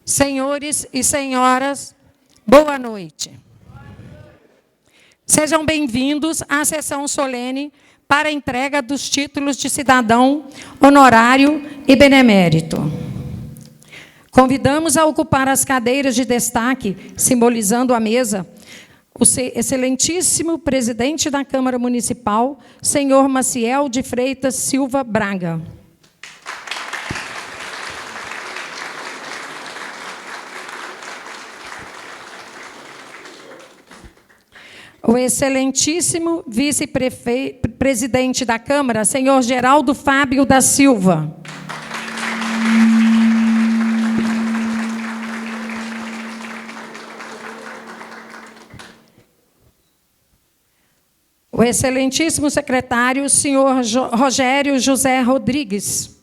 Senhores e senhoras, boa noite. Sejam bem-vindos à sessão solene para a entrega dos títulos de cidadão honorário e benemérito. Convidamos a ocupar as cadeiras de destaque, simbolizando a mesa, o excelentíssimo presidente da Câmara Municipal, senhor Maciel de Freitas Silva Braga. O excelentíssimo vice-presidente da Câmara, senhor Geraldo Fábio da Silva. O excelentíssimo secretário, senhor Rogério José Rodrigues.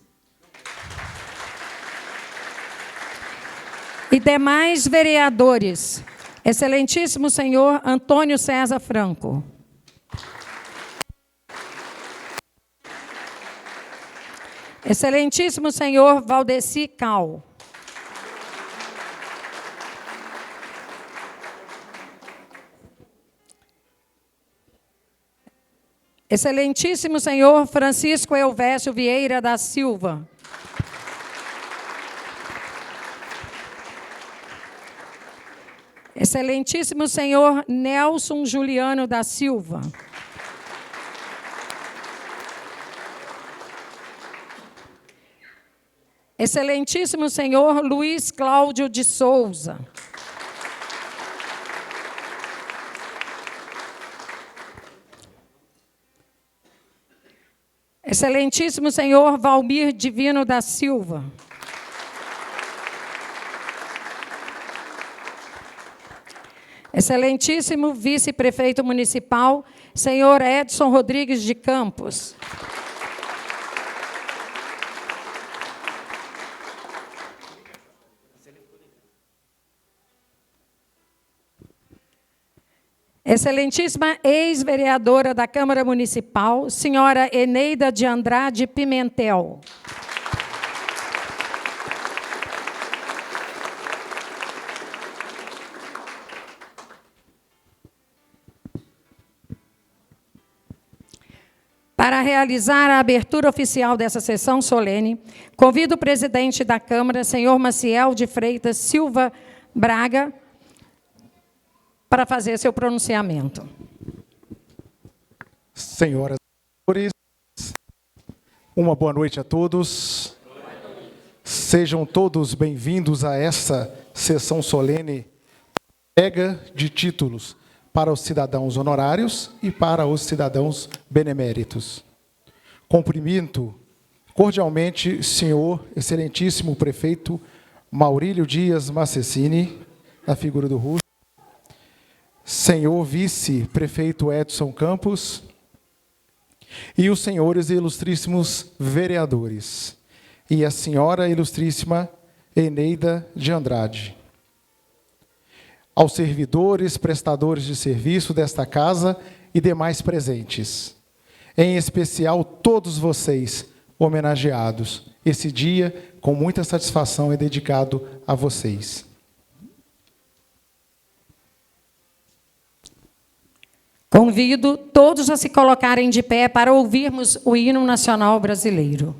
E demais vereadores, excelentíssimo senhor Antônio César Franco. Excelentíssimo senhor Valdeci Cal. Excelentíssimo senhor Francisco Elvésio Vieira da Silva. Excelentíssimo senhor Nelson Juliano da Silva. Excelentíssimo senhor Luiz Cláudio de Souza. Excelentíssimo senhor Valmir Divino da Silva. Excelentíssimo vice-prefeito municipal, senhor Edson Rodrigues de Campos. Excelentíssima ex-vereadora da Câmara Municipal, senhora Eneida de Andrade Pimentel. Para realizar a abertura oficial dessa sessão solene, convido o presidente da Câmara, senhor Maciel de Freitas Silva Braga, para fazer seu pronunciamento. Senhoras e senhores, uma boa noite a todos. Sejam todos bem-vindos a essa sessão solene, entrega de títulos para os cidadãos honorários e para os cidadãos beneméritos. Cumprimento cordialmente senhor excelentíssimo prefeito Maurílio Dias Macecini, na figura do Russo, senhor vice-prefeito Edson Campos e os senhores ilustríssimos vereadores e a senhora ilustríssima Eneida de Andrade. Aos servidores, prestadores de serviço desta casa e demais presentes, em especial todos vocês homenageados. Esse dia, com muita satisfação, é dedicado a vocês. Convido todos a se colocarem de pé para ouvirmos o hino nacional brasileiro.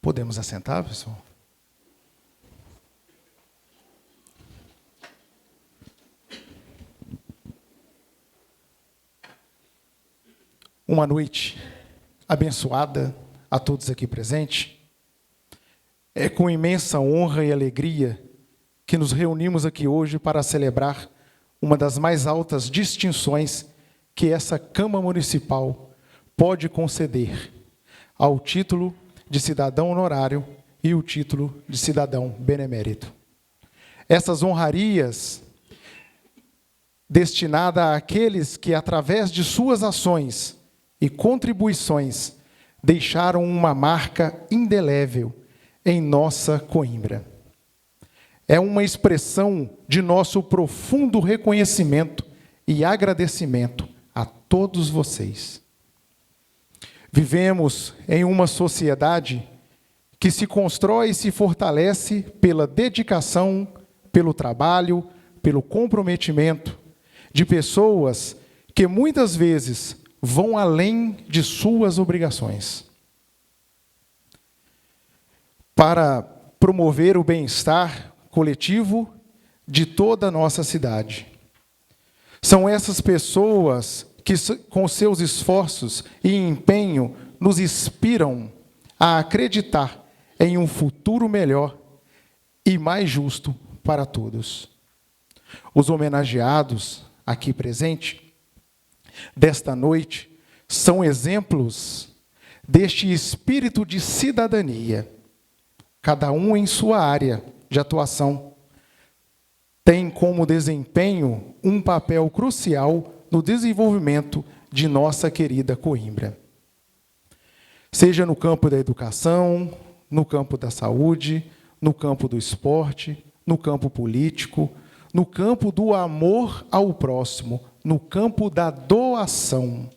Podemos assentar, pessoal? Uma noite abençoada a todos aqui presentes. É com imensa honra e alegria que nos reunimos aqui hoje para celebrar uma das mais altas distinções que essa Câmara Municipal pode conceder, ao título de cidadão honorário e o título de cidadão benemérito. Essas honrarias destinadas àqueles que, através de suas ações e contribuições, deixaram uma marca indelével em nossa Coimbra. É uma expressão de nosso profundo reconhecimento e agradecimento a todos vocês. Vivemos em uma sociedade que se constrói e se fortalece pela dedicação, pelo trabalho, pelo comprometimento de pessoas que muitas vezes vão além de suas obrigações. Para promover o bem-estar coletivo de toda a nossa cidade. São essas pessoas que, com seus esforços e empenho, nos inspiram a acreditar em um futuro melhor e mais justo para todos. Os homenageados aqui presentes desta noite são exemplos deste espírito de cidadania. Cada um em sua área de atuação tem como desempenho um papel crucial no desenvolvimento de nossa querida Coimbra. Seja no campo da educação, no campo da saúde, no campo do esporte, no campo político, no campo do amor ao próximo, no campo da doação.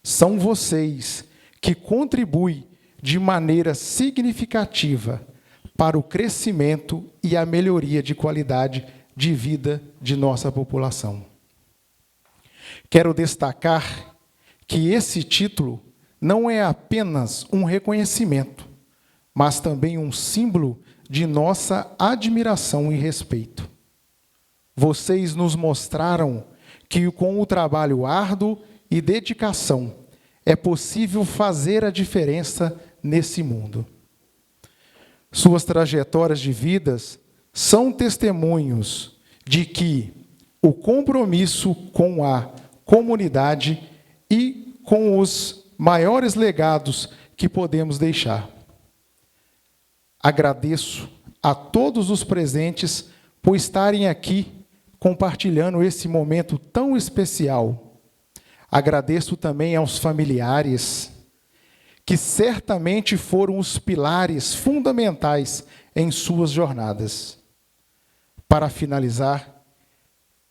São vocês que contribuem de maneira significativa para o crescimento e a melhoria de qualidade de vida de nossa população. Quero destacar que esse título não é apenas um reconhecimento, mas também um símbolo de nossa admiração e respeito. Vocês nos mostraram que com o trabalho árduo e dedicação é possível fazer a diferença nesse mundo. Suas trajetórias de vidas são testemunhos de que o compromisso com a comunidade e com os maiores legados que podemos deixar. Agradeço a todos os presentes por estarem aqui compartilhando esse momento tão especial. Agradeço também aos familiares, que certamente foram os pilares fundamentais em suas jornadas. Para finalizar,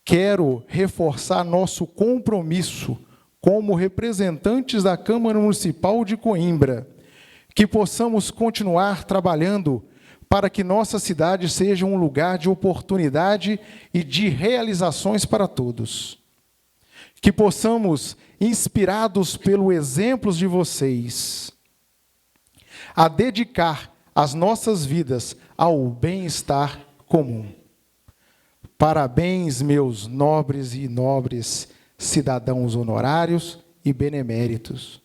quero reforçar nosso compromisso como representantes da Câmara Municipal de Coimbra, que possamos continuar trabalhando para que nossa cidade seja um lugar de oportunidade e de realizações para todos. Que possamos, inspirados pelo exemplo de vocês, a dedicar as nossas vidas ao bem-estar comum. Parabéns, meus nobres e nobres cidadãos honorários e beneméritos.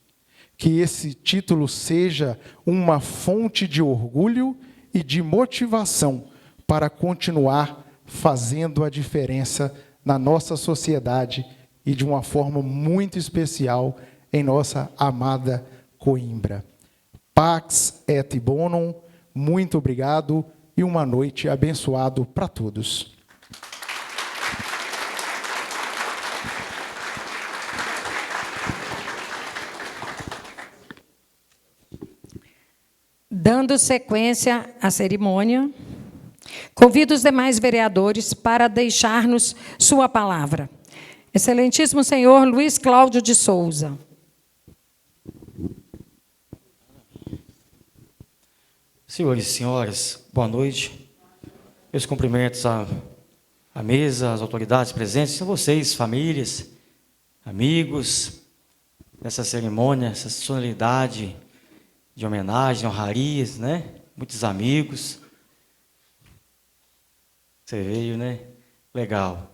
Que esse título seja uma fonte de orgulho e de motivação para continuar fazendo a diferença na nossa sociedade e de uma forma muito especial em nossa amada Coimbra. Pax et bonum, muito obrigado e uma noite abençoada para todos. Dando sequência à cerimônia, convido os demais vereadores para deixar-nos sua palavra. Excelentíssimo senhor Luiz Cláudio de Souza. Senhores e senhoras, boa noite. Meus cumprimentos à mesa, às autoridades presentes, a vocês, famílias, amigos, nessa cerimônia, essa solenidade de homenagem, honrarias, né? Muitos amigos. Você veio, né? Legal.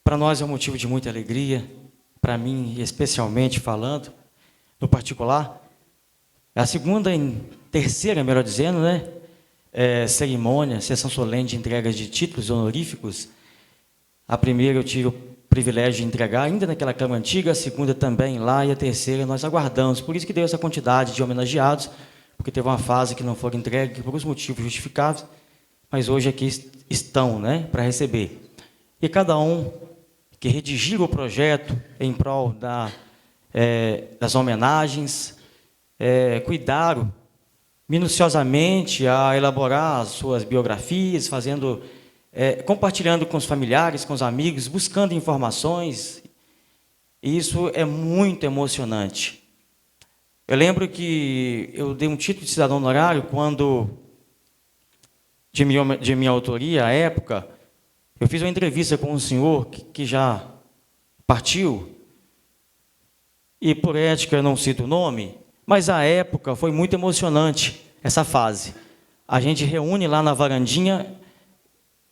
Para nós é um motivo de muita alegria, para mim, especialmente falando, no particular. É a segunda e terceira, melhor dizendo, né? Cerimônia, sessão solene de entrega de títulos honoríficos. A primeira eu tive o privilégio de entregar ainda naquela Câmara Antiga, a segunda também lá, e a terceira nós aguardamos. Por isso que deu essa quantidade de homenageados, porque teve uma fase que não foram entregues por os motivos justificáveis, mas hoje aqui estão, né, para receber. E cada um que redigiu o projeto em prol das homenagens, cuidaram minuciosamente a elaborar as suas biografias, compartilhando com os familiares, com os amigos, buscando informações. E isso é muito emocionante. Eu lembro que eu dei um título de cidadão honorário quando, de minha autoria, à época, eu fiz uma entrevista com um senhor que já partiu, e por ética eu não cito o nome, mas à época foi muito emocionante essa fase. A gente reúne lá na varandinha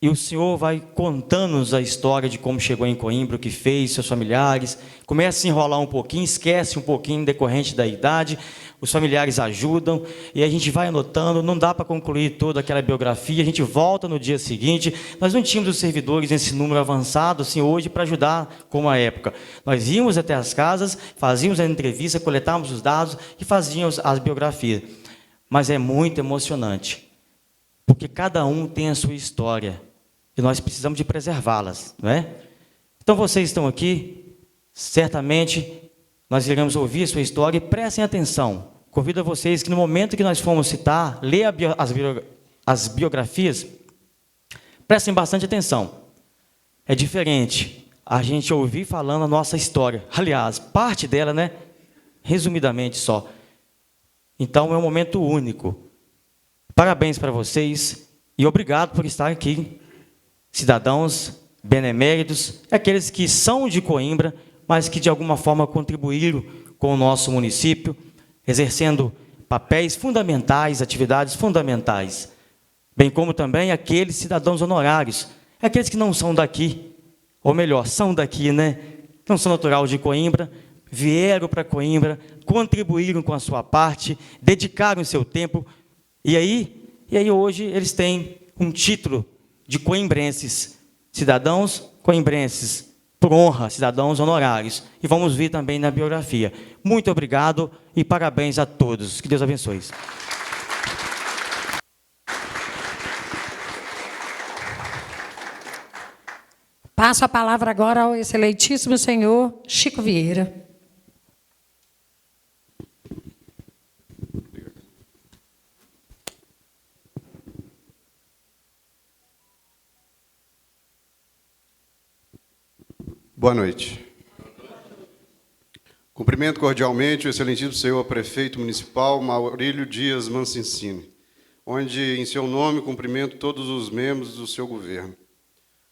e o senhor vai contando-nos a história de como chegou em Coimbra, o que fez, seus familiares, começa a se enrolar um pouquinho, esquece um pouquinho decorrente da idade, os familiares ajudam, e a gente vai anotando, não dá para concluir toda aquela biografia, a gente volta no dia seguinte. Nós não tínhamos os servidores nesse número avançado, assim, hoje, para ajudar como a época. Nós íamos até as casas, fazíamos a entrevista, coletávamos os dados e fazíamos as biografias. Mas é muito emocionante, porque cada um tem a sua história, e nós precisamos de preservá-las, não é? Então, vocês estão aqui, certamente nós iremos ouvir a sua história, e prestem atenção. Convido a vocês que, no momento que nós formos citar, ler as biografias, prestem bastante atenção. É diferente a gente ouvir falando a nossa história. Aliás, parte dela, né? Resumidamente só. Então, é um momento único. Parabéns para vocês e obrigado por estar aqui, cidadãos beneméritos, aqueles que são de Coimbra, mas que de alguma forma contribuíram com o nosso município, exercendo papéis fundamentais, atividades fundamentais, bem como também aqueles cidadãos honorários, aqueles que não são daqui, ou melhor, são daqui, né? Não são natural de Coimbra, vieram para Coimbra, contribuíram com a sua parte, dedicaram o seu tempo, e aí hoje eles têm um título de coimbrenses, cidadãos coimbrenses, por honra, cidadãos honorários. E vamos ver também na biografia. Muito obrigado e parabéns a todos. Que Deus abençoe. Passo a palavra agora ao excelentíssimo senhor Chico Vieira. Boa noite. Cumprimento cordialmente o excelentíssimo senhor prefeito municipal Maurílio Dias Mancini, onde, em seu nome, cumprimento todos os membros do seu governo.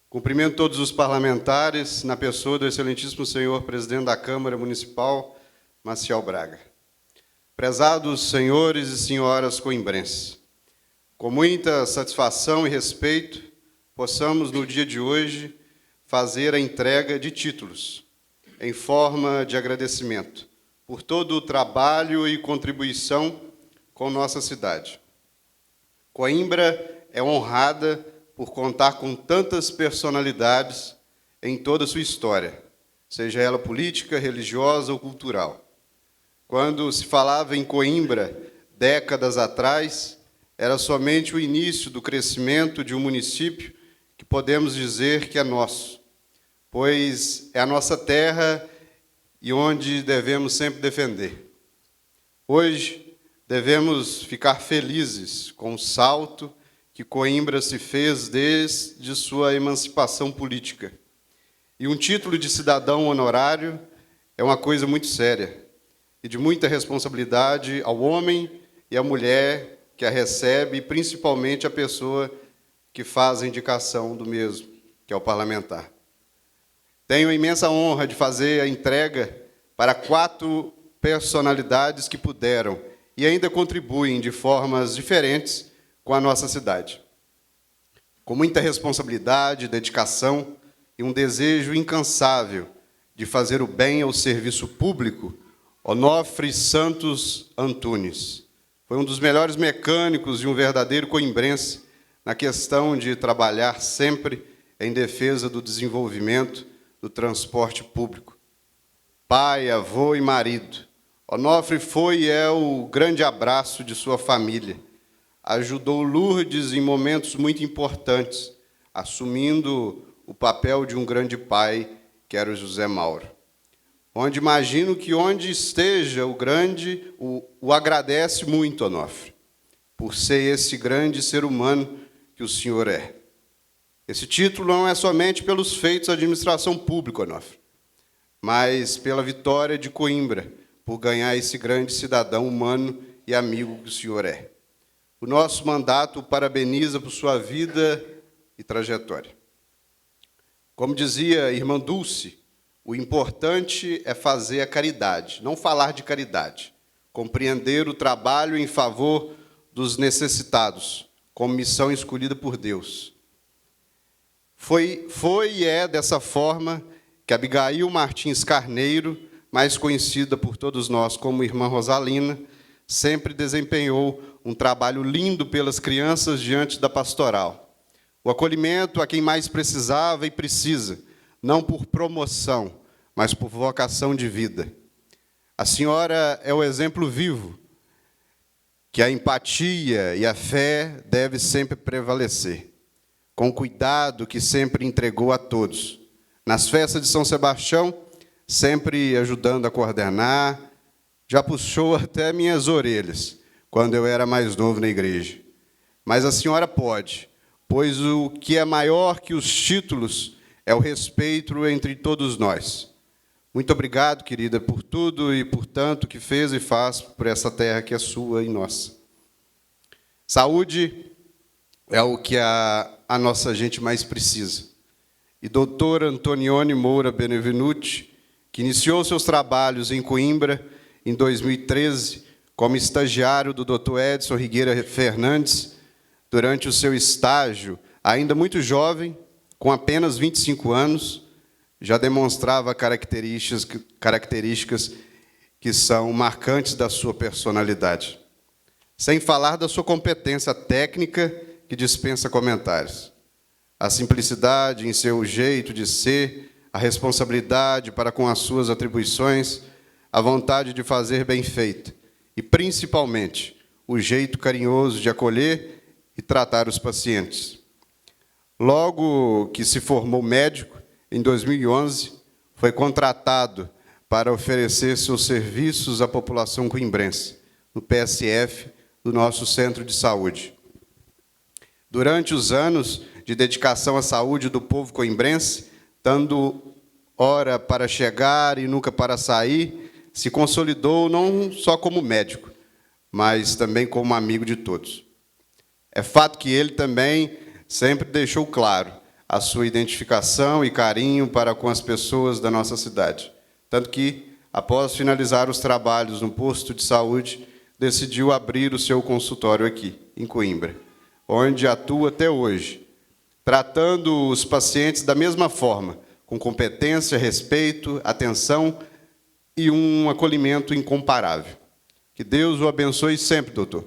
Cumprimento todos os parlamentares, na pessoa do excelentíssimo senhor presidente da Câmara Municipal, Maciel Braga. Prezados senhores e senhoras coimbrenses, com muita satisfação e respeito, possamos, no dia de hoje, fazer a entrega de títulos, em forma de agradecimento, por todo o trabalho e contribuição com nossa cidade. Coimbra é honrada por contar com tantas personalidades em toda a sua história, seja ela política, religiosa ou cultural. Quando se falava em Coimbra, décadas atrás, era somente o início do crescimento de um município que podemos dizer que é nosso, pois é a nossa terra e onde devemos sempre defender. Hoje, devemos ficar felizes com o salto que Coimbra se fez desde sua emancipação política. E um título de cidadão honorário é uma coisa muito séria e de muita responsabilidade ao homem e à mulher que a recebe, e principalmente a pessoa que faz a indicação do mesmo, que é o parlamentar. Tenho a imensa honra de fazer a entrega para 4 personalidades que puderam e ainda contribuem de formas diferentes com a nossa cidade. Com muita responsabilidade, dedicação e um desejo incansável de fazer o bem ao serviço público, Onofre Santos Antunes foi um dos melhores mecânicos e um verdadeiro coimbrense na questão de trabalhar sempre em defesa do desenvolvimento do transporte público. Pai, avô e marido, Onofre foi e é o grande abraço de sua família. Ajudou Lourdes em momentos muito importantes, assumindo o papel de um grande pai, que era o José Mauro. Onde imagino que onde esteja o grande, o agradece muito, Onofre, por ser esse grande ser humano que o senhor é. Esse título não é somente pelos feitos da administração pública, Onofre, mas pela vitória de Coimbra, por ganhar esse grande cidadão humano e amigo que o senhor é. O nosso mandato o parabeniza por sua vida e trajetória. Como dizia a irmã Dulce, o importante é fazer a caridade, não falar de caridade, compreender o trabalho em favor dos necessitados, como missão escolhida por Deus. Foi e é dessa forma que Abigail Martins Carneiro, mais conhecida por todos nós como Irmã Rosalina, sempre desempenhou um trabalho lindo pelas crianças diante da pastoral. O acolhimento a quem mais precisava e precisa, não por promoção, mas por vocação de vida. A senhora é o exemplo vivo que a empatia e a fé devem sempre prevalecer, com o cuidado que sempre entregou a todos. Nas festas de São Sebastião, sempre ajudando a coordenar, já puxou até minhas orelhas, quando eu era mais novo na igreja. Mas a senhora pode, pois o que é maior que os títulos é o respeito entre todos nós. Muito obrigado, querida, por tudo e por tanto que fez e faz por essa terra que é sua e nossa. Saúde é o que a nossa gente mais precisa. E doutora Antonione Moura Benevenuti, que iniciou seus trabalhos em Coimbra em 2013, como estagiário do Dr. Edson Rigueira Fernandes, durante o seu estágio, ainda muito jovem, com apenas 25 anos, já demonstrava características que são marcantes da sua personalidade. Sem falar da sua competência técnica, que dispensa comentários. A simplicidade em seu jeito de ser, a responsabilidade para com as suas atribuições, a vontade de fazer bem feita e, principalmente, o jeito carinhoso de acolher e tratar os pacientes. Logo que se formou médico, em 2011, foi contratado para oferecer seus serviços à população coimbrense, no PSF do nosso centro de saúde. Durante os anos de dedicação à saúde do povo coimbrense, dando hora para chegar e nunca para sair, se consolidou não só como médico, mas também como amigo de todos. É fato que ele também sempre deixou claro a sua identificação e carinho para com as pessoas da nossa cidade. Tanto que, após finalizar os trabalhos no posto de saúde, decidiu abrir o seu consultório aqui, em Coimbra, onde atua até hoje, tratando os pacientes da mesma forma, com competência, respeito, atenção e um acolhimento incomparável. Que Deus o abençoe sempre, doutor.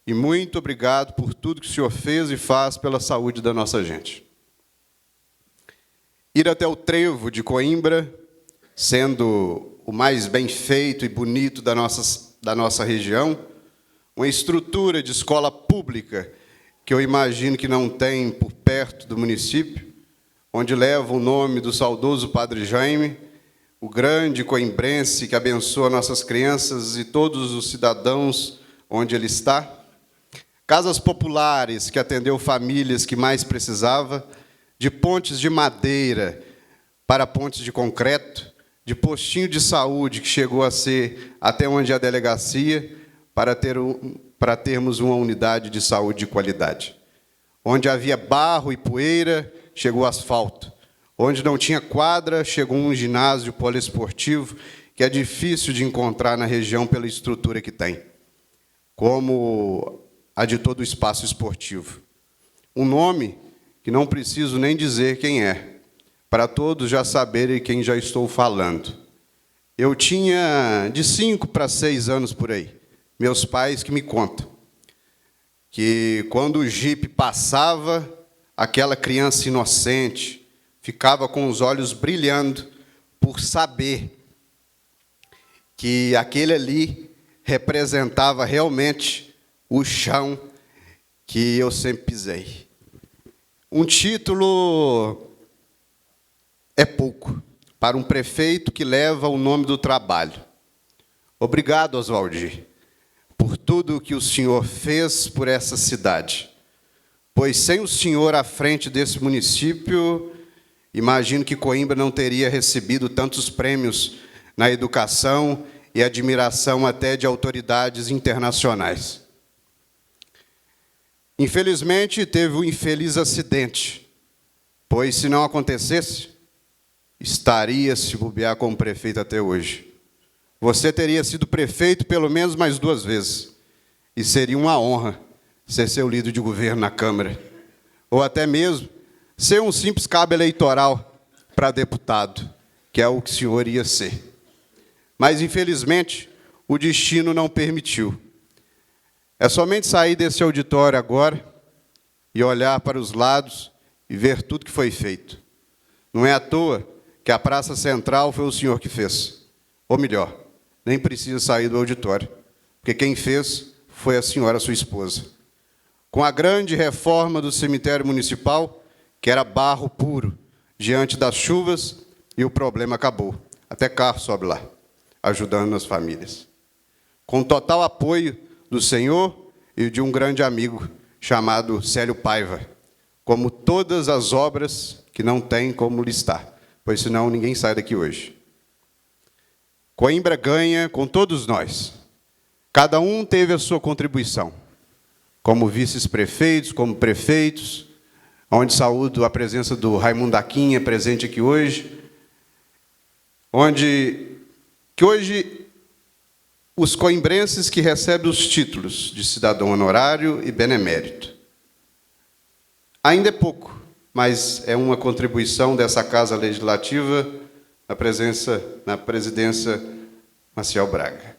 E muito obrigado por tudo que o senhor fez e faz pela saúde da nossa gente. Ir até o trevo de Coimbra, sendo o mais bem feito e bonito da nossa região, uma estrutura de escola pública que eu imagino que não tem por perto do município, onde leva o nome do saudoso Padre Jaime, o grande coimbrense que abençoa nossas crianças e todos os cidadãos onde ele está. Casas populares que atendeu famílias que mais precisava, de pontes de madeira para pontes de concreto, de postinho de saúde que chegou a ser até onde a delegacia, para termos uma unidade de saúde de qualidade. Onde havia barro e poeira, chegou asfalto. Onde não tinha quadra, chegou um ginásio poliesportivo, que é difícil de encontrar na região pela estrutura que tem. como a de todo o espaço esportivo. Um nome que não preciso nem dizer quem é, para todos já saberem quem já estou falando. Eu tinha de 5 para 6 anos por aí. Meus pais que me contam que quando o jipe passava, aquela criança inocente ficava com os olhos brilhando por saber que aquele ali representava realmente o chão que eu sempre pisei. Um título é pouco para um prefeito que leva o nome do trabalho. Obrigado, Oswaldir, por tudo que o senhor fez por essa cidade. Pois sem o senhor à frente desse município, imagino que Coimbra não teria recebido tantos prêmios na educação e admiração até de autoridades internacionais. Infelizmente, teve um infeliz acidente, pois, se não acontecesse, estaria se bobear como prefeito até hoje. Você teria sido prefeito pelo menos mais 2 vezes, e seria uma honra ser seu líder de governo na Câmara, ou até mesmo ser um simples cabo eleitoral para deputado, que é o que o senhor ia ser. Mas, infelizmente, o destino não permitiu. É somente sair desse auditório agora e olhar para os lados e ver tudo que foi feito. Não é à toa que a Praça Central foi o senhor que fez. Ou melhor, nem precisa sair do auditório, porque quem fez foi a senhora, sua esposa. Com a grande reforma do cemitério municipal, que era barro puro, diante das chuvas, e o problema acabou. Até carro sobe lá, ajudando as famílias. Com total apoio do senhor e de um grande amigo chamado Célio Paiva, como todas as obras que não tem como listar, pois senão ninguém sai daqui hoje. Coimbra ganha com todos nós. Cada um teve a sua contribuição, como vices-prefeitos, como prefeitos, onde saúdo a presença do Raimundo Aquinha, presente aqui hoje, que hoje os coimbrenses que recebem os títulos de cidadão honorário e benemérito. Ainda é pouco, mas é uma contribuição dessa Casa Legislativa na presidência Maciel Braga.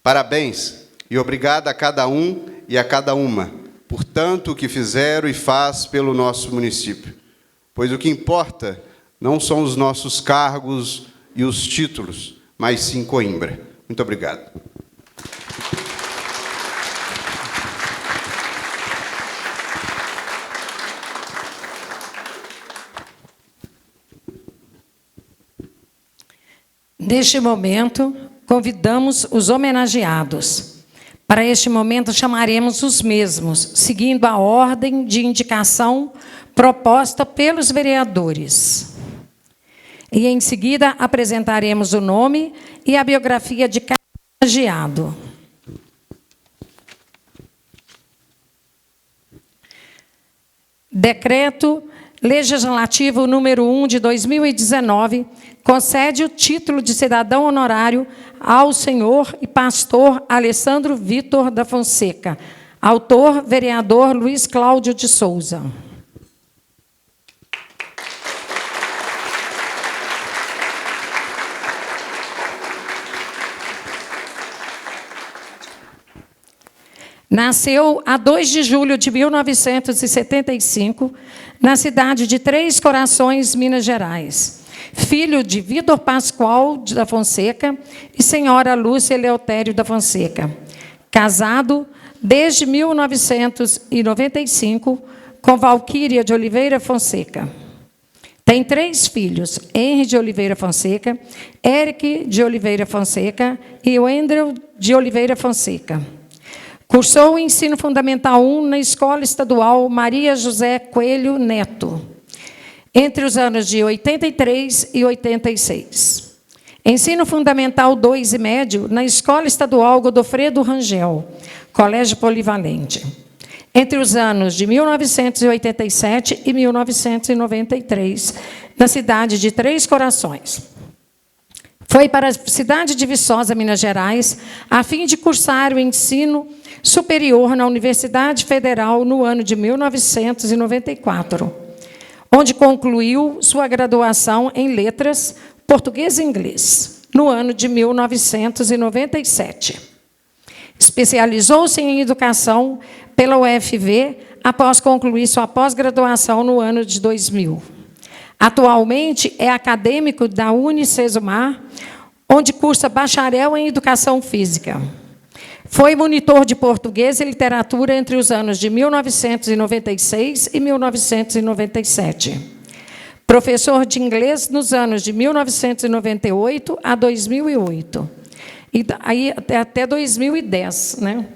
Parabéns e obrigado a cada um e a cada uma por tanto que fizeram e faz pelo nosso município. Pois o que importa não são os nossos cargos e os títulos, mas sim Coimbra. Muito obrigado. Neste momento, convidamos os homenageados. Para este momento, chamaremos os mesmos, seguindo a ordem de indicação proposta pelos vereadores. E, em seguida, apresentaremos o nome e a biografia de cada homenageado. Decreto Legislativo número 1 de 2019 concede o título de cidadão honorário ao senhor e pastor Alessandro Vitor da Fonseca. Autor, vereador Luiz Cláudio de Souza. Nasceu a 2 de julho de 1975, na cidade de Três Corações, Minas Gerais. Filho de Vitor Pascoal da Fonseca e senhora Lúcia Eleutério da Fonseca. Casado desde 1995 com Valquíria de Oliveira Fonseca. Tem 3 filhos, Henry de Oliveira Fonseca, Eric de Oliveira Fonseca e Wendel de Oliveira Fonseca. Cursou o ensino fundamental 1 na Escola Estadual Maria José Coelho Neto, entre os anos de 83 e 86. Ensino fundamental 2 e médio na Escola Estadual Godofredo Rangel, Colégio Polivalente, entre os anos de 1987 e 1993, na cidade de Três Corações. Foi para a cidade de Viçosa, Minas Gerais, a fim de cursar o ensino superior na Universidade Federal no ano de 1994, onde concluiu sua graduação em Letras, Português e Inglês, no ano de 1997. Especializou-se em Educação pela UFV após concluir sua pós-graduação no ano de 2000. Atualmente é acadêmico da Unicesumar, onde cursa bacharel em Educação Física. Foi monitor de Português e Literatura entre os anos de 1996 e 1997. Professor de Inglês nos anos de 1998 a 2008. E aí, até 2010, né?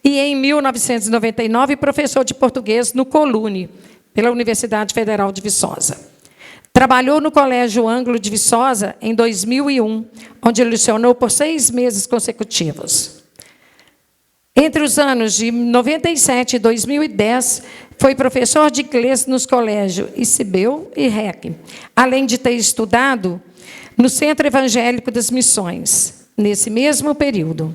E, em 1999, professor de Português no Colune, pela Universidade Federal de Viçosa. Trabalhou no Colégio Ângulo de Viçosa em 2001, onde lecionou por 6 meses consecutivos. Entre os anos de 97 e 2010, foi professor de inglês nos colégios Isibel e REC, além de ter estudado no Centro Evangélico das Missões, nesse mesmo período.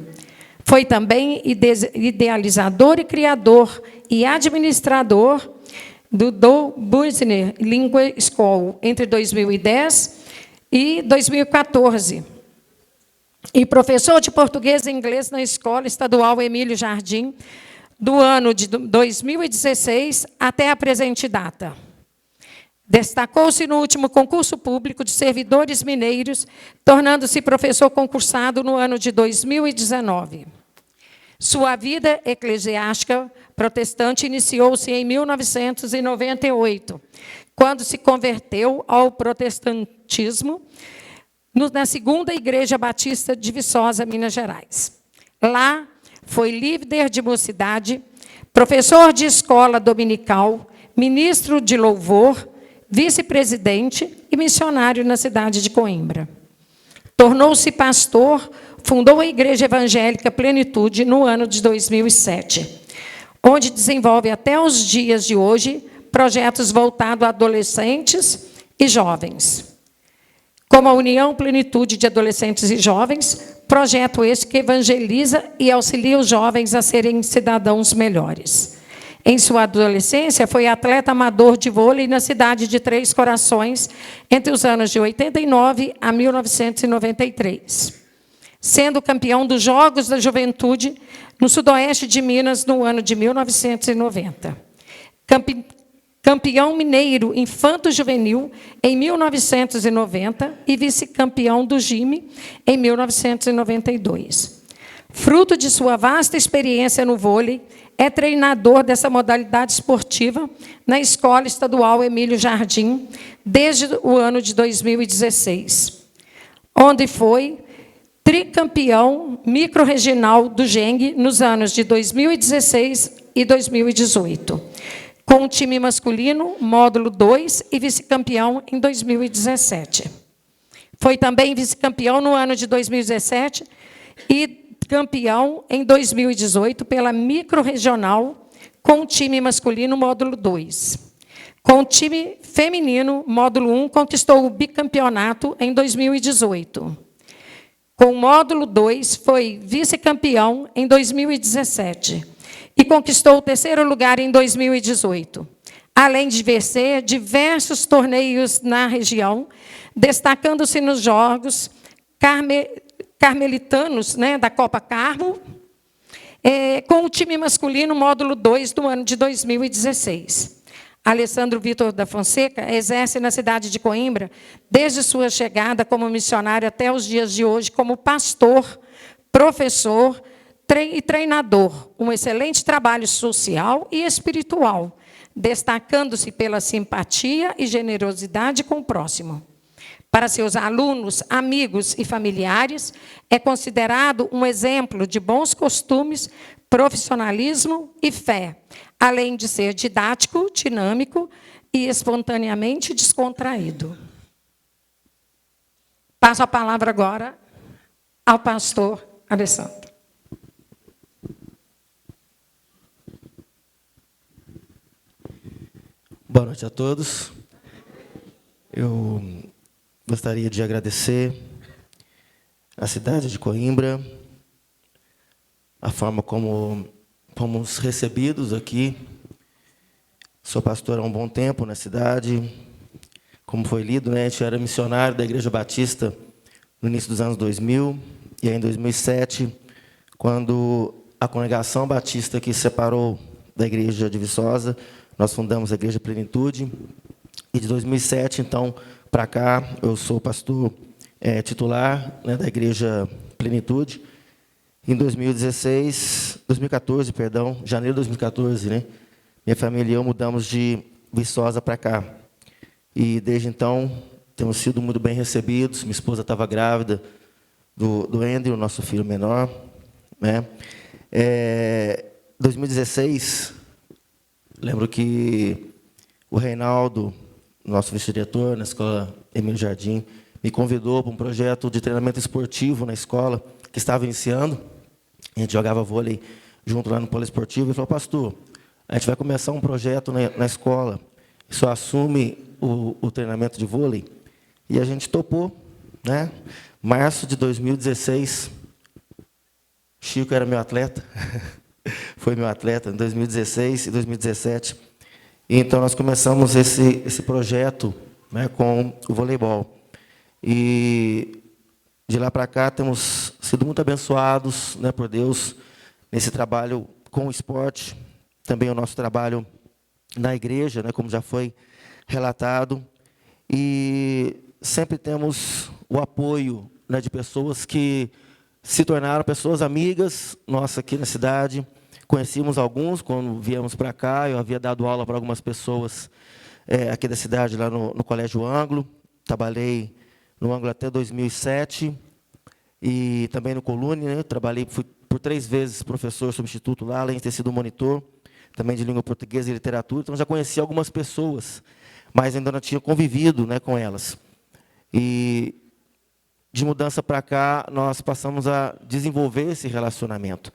Foi também idealizador e criador e administrador do Business Lingual School entre 2010 e 2014. E professor de português e inglês na Escola Estadual Emílio Jardim, do ano de 2016 até a presente data. Destacou-se no último concurso público de servidores mineiros, tornando-se professor concursado no ano de 2019. Sua vida eclesiástica protestante iniciou-se em 1998, quando se converteu ao protestantismo na Segunda Igreja Batista de Viçosa, Minas Gerais. Lá, foi líder de mocidade, professor de escola dominical, ministro de louvor, vice-presidente e missionário na cidade de Coimbra. Tornou-se pastor, fundou a Igreja Evangélica Plenitude no ano de 2007, onde desenvolve até os dias de hoje projetos voltados a adolescentes e jovens. Como a União Plenitude de Adolescentes e Jovens, projeto este que evangeliza e auxilia os jovens a serem cidadãos melhores. Em sua adolescência, foi atleta amador de vôlei na cidade de Três Corações, entre os anos de 89 a 1993, sendo campeão dos Jogos da Juventude no sudoeste de Minas no ano de 1990. Campeão mineiro infanto-juvenil em 1990 e vice-campeão do JIME em 1992. Fruto de sua vasta experiência no vôlei, é treinador dessa modalidade esportiva na Escola Estadual Emílio Jardim desde o ano de 2016, onde foi tricampeão microrregional do GENG nos anos de 2016 e 2018. Com o time masculino, módulo 2, e vice-campeão em 2017. Foi também vice-campeão no ano de 2017 e campeão em 2018 pela microrregional com o time masculino, módulo 2. Com o time feminino, módulo 1, conquistou o bicampeonato em 2018. Com o módulo 2, foi vice-campeão em 2017. E conquistou o 3º lugar em 2018, além de vencer diversos torneios na região, destacando-se nos Jogos Carmelitanos, né, da Copa Carmo, com o time masculino, módulo 2, do ano de 2016. Alessandro Vitor da Fonseca exerce na cidade de Coimbra, desde sua chegada como missionário até os dias de hoje, como pastor, professor e treinador, um excelente trabalho social e espiritual, destacando-se pela simpatia e generosidade com o próximo. Para seus alunos, amigos e familiares, é considerado um exemplo de bons costumes, profissionalismo e fé, além de ser didático, dinâmico e espontaneamente descontraído. Passo a palavra agora ao pastor Alessandro. Boa noite a todos. Eu gostaria de agradecer à cidade de Coimbra, a forma como fomos recebidos aqui. Sou pastor há um bom tempo na cidade. Como foi lido, né, a gente era missionário da Igreja Batista no início dos anos 2000, e aí em 2007, quando a congregação batista que se separou da Igreja de Viçosa, nós fundamos a Igreja Plenitude, e de 2007, então, para cá, eu sou pastor titular, né, da Igreja Plenitude. Em 2014, janeiro de 2014, né, minha família e eu mudamos de Viçosa para cá. E desde então temos sido muito bem recebidos. Minha esposa estava grávida do Andrew, nosso filho menor, né? 2016, lembro que o Reinaldo, nosso vice-diretor na escola Emílio Jardim, me convidou para um projeto de treinamento esportivo na escola que estava iniciando. A gente jogava vôlei junto lá no poliesportivo e falou: pastor, a gente vai começar um projeto na escola, só assume o treinamento de vôlei. E a gente topou, né? Março de 2016, Chico era meu atleta, foi meu atleta em 2016 e 2017. E então nós começamos esse projeto, né, com o voleibol. E de lá para cá temos sido muito abençoados, né, por Deus nesse trabalho com o esporte, também o nosso trabalho na igreja, né, como já foi relatado, e sempre temos o apoio, né, de pessoas que se tornaram pessoas amigas nossas aqui na cidade. Conhecíamos alguns quando viemos para cá. Eu havia dado aula para algumas pessoas aqui da cidade, lá no Colégio Ângulo. Trabalhei no Ângulo até 2007, e também no Colune, né? Fui por 3 vezes professor substituto lá, além de ter sido monitor, também de língua portuguesa e literatura. Então, já conheci algumas pessoas, mas ainda não tinha convivido, né, com elas. E, de mudança para cá, nós passamos a desenvolver esse relacionamento.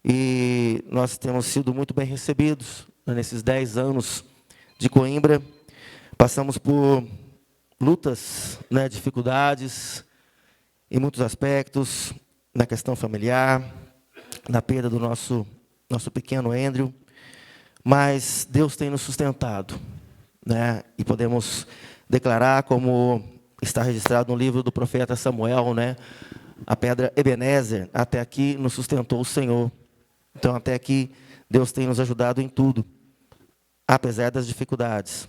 E nós temos sido muito bem recebidos, né, nesses 10 anos de Coimbra. Passamos por lutas, né, dificuldades, em muitos aspectos, na questão familiar, na perda do nosso pequeno Andrew. Mas Deus tem nos sustentado, né? E podemos declarar, como está registrado no livro do profeta Samuel, né? A pedra Ebenezer, até aqui nos sustentou o Senhor. Então, até aqui, Deus tem nos ajudado em tudo, apesar das dificuldades.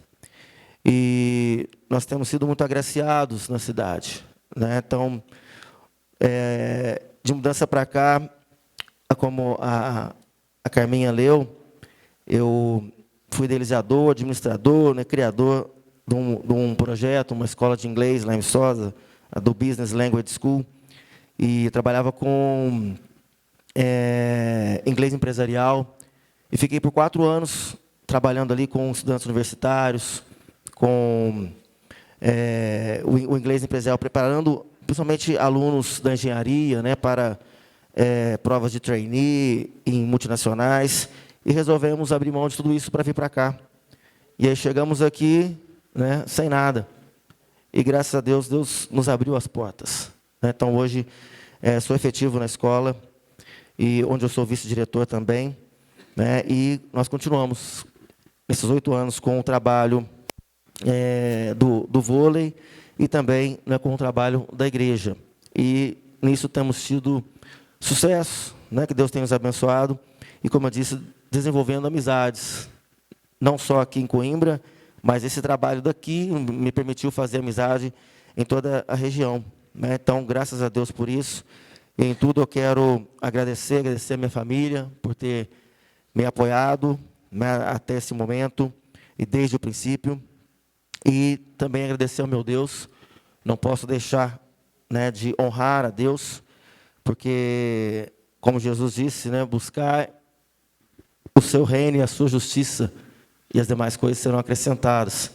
E nós temos sido muito agraciados na cidade, né? Então, de mudança para cá, como a Carminha leu, eu fui idealizador, administrador, né, criador de um projeto, uma escola de inglês lá em Viçosa, do Business Language School, e trabalhava com inglês empresarial, e fiquei por 4 anos trabalhando ali com estudantes universitários, com o inglês empresarial, preparando principalmente alunos da engenharia, né, para provas de trainee em multinacionais, e resolvemos abrir mão de tudo isso para vir para cá. E aí chegamos aqui, né, sem nada. E graças a Deus, Deus nos abriu as portas, né? Então hoje sou efetivo na escola, e onde eu sou vice-diretor também, né? E nós continuamos nesses 8 anos com o trabalho do vôlei, e também, né, com o trabalho da igreja. E nisso temos tido sucesso, né, que Deus tem nos abençoado, e, como eu disse, desenvolvendo amizades, não só aqui em Coimbra, mas esse trabalho daqui me permitiu fazer amizade em toda a região, né? Então, graças a Deus por isso. E em tudo eu quero agradecer a minha família por ter me apoiado, né, até esse momento e desde o princípio. E também agradecer ao meu Deus. Não posso deixar, né, de honrar a Deus, porque, como Jesus disse, né, buscar o seu reino e a sua justiça, e as demais coisas serão acrescentadas.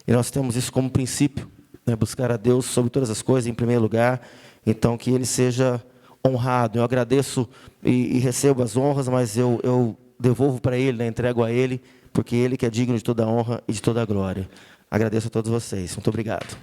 E nós temos isso como princípio, né, buscar a Deus sobre todas as coisas em primeiro lugar. Então, que Ele seja honrado. Eu agradeço e recebo as honras, mas eu devolvo para Ele, né, entrego a Ele, porque Ele que é digno de toda a honra e de toda a glória. Agradeço a todos vocês. Muito obrigado.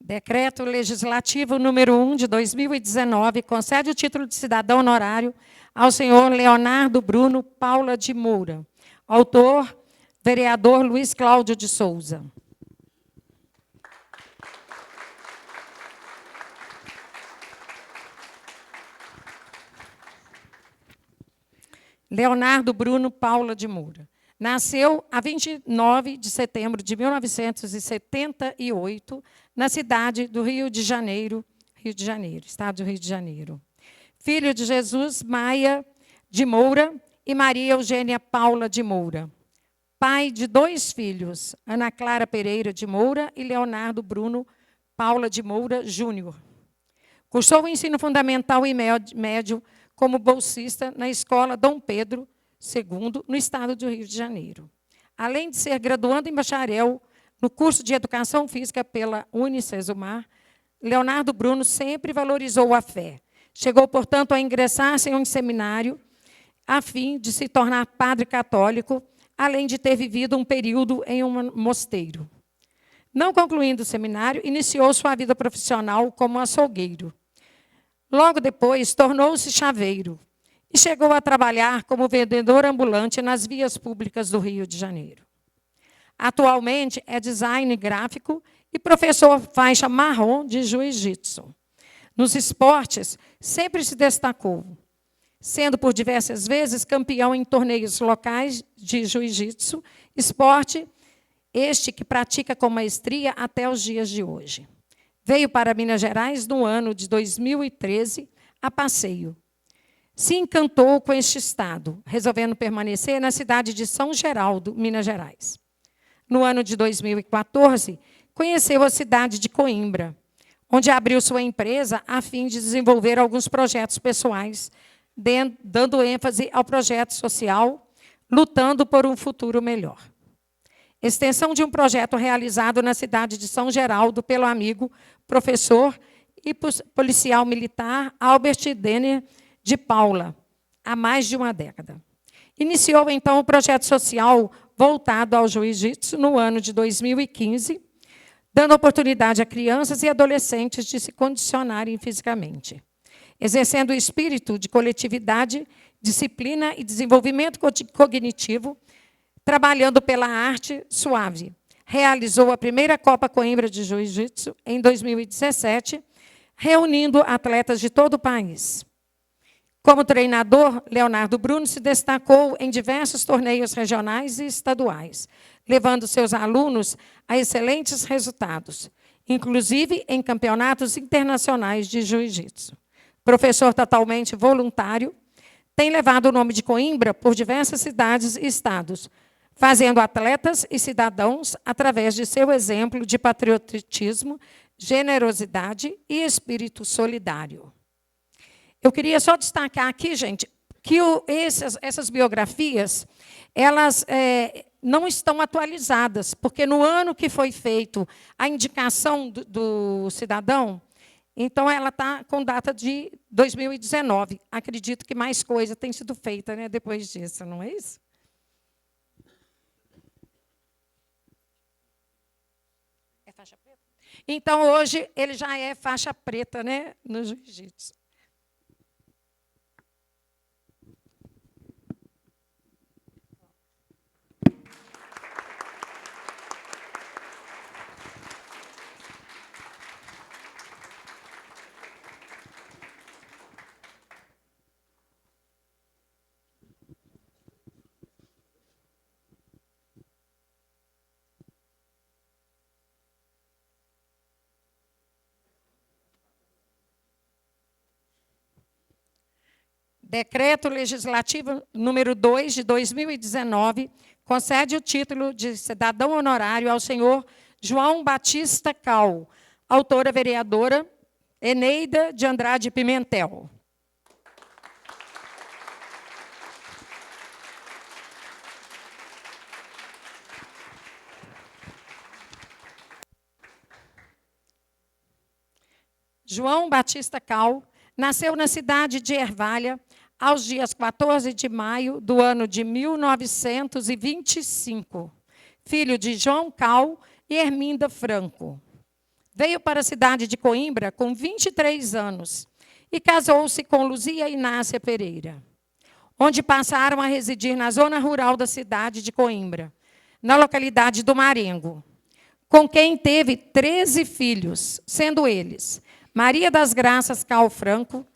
Decreto Legislativo número 1 de 2019 concede o título de cidadão honorário ao senhor Leonardo Bruno Paula de Moura. Autor, vereador Luiz Cláudio de Souza. Leonardo Bruno Paula de Moura. Nasceu a 29 de setembro de 1978, na cidade do Rio de Janeiro, estado do Rio de Janeiro. Filho de Jesus Maia de Moura e Maria Eugênia Paula de Moura. Pai de 2 filhos, Ana Clara Pereira de Moura e Leonardo Bruno Paula de Moura Júnior. Cursou o ensino fundamental e médio como bolsista na Escola Dom Pedro II, no estado do Rio de Janeiro. Além de ser graduando em bacharel no curso de Educação Física pela Unicesumar, Leonardo Bruno sempre valorizou a fé. Chegou, portanto, a ingressar em um seminário a fim de se tornar padre católico, além de ter vivido um período em um mosteiro. Não concluindo o seminário, iniciou sua vida profissional como açougueiro. Logo depois, tornou-se chaveiro e chegou a trabalhar como vendedor ambulante nas vias públicas do Rio de Janeiro. Atualmente, é designer gráfico e professor faixa marrom de jiu-jitsu. Nos esportes, sempre se destacou, sendo por diversas vezes campeão em torneios locais de jiu-jitsu, esporte este que pratica com maestria até os dias de hoje. Veio para Minas Gerais no ano de 2013, a passeio. Se encantou com este estado, resolvendo permanecer na cidade de São Geraldo, Minas Gerais. No ano de 2014, conheceu a cidade de Coimbra, onde abriu sua empresa a fim de desenvolver alguns projetos pessoais, dando ênfase ao projeto social, lutando por um futuro melhor. Extensão de um projeto realizado na cidade de São Geraldo pelo amigo, professor e policial militar Albert Denner de Paula, há mais de uma década. Iniciou, então, o projeto social voltado ao jiu-jitsu no ano de 2015, dando oportunidade a crianças e adolescentes de se condicionarem fisicamente, exercendo o espírito de coletividade, disciplina e desenvolvimento cognitivo, trabalhando pela arte suave. Realizou a primeira Copa Coimbra de Jiu-Jitsu em 2017, reunindo atletas de todo o país. Como treinador, Leonardo Bruno se destacou em diversos torneios regionais e estaduais, levando seus alunos a excelentes resultados, inclusive em campeonatos internacionais de jiu-jitsu. Professor totalmente voluntário, tem levado o nome de Coimbra por diversas cidades e estados, fazendo atletas e cidadãos através de seu exemplo de patriotismo, generosidade e espírito solidário. Eu queria só destacar aqui, gente, que essas biografias, elas não estão atualizadas, porque no ano que foi feito a indicação do cidadão, então ela está com data de 2019. Acredito que mais coisa tem sido feita, né, depois disso, não é isso? É faixa preta? Então, hoje, ele já é faixa preta, né, no jiu-jitsu. Decreto Legislativo número 2 de 2019 concede o título de cidadão honorário ao senhor João Batista Cal, autora vereadora Eneida de Andrade Pimentel. João Batista Cal nasceu na cidade de Ervalha, aos dias 14 de maio do ano de 1925, filho de João Cal e Herminda Franco. veio para a cidade de Coimbra com 23 anos e casou-se com Luzia Inácia Pereira, onde passaram a residir na zona rural da cidade de Coimbra, na localidade do Marengo, com quem teve 13 filhos, sendo eles Maria das Graças Cal Franco,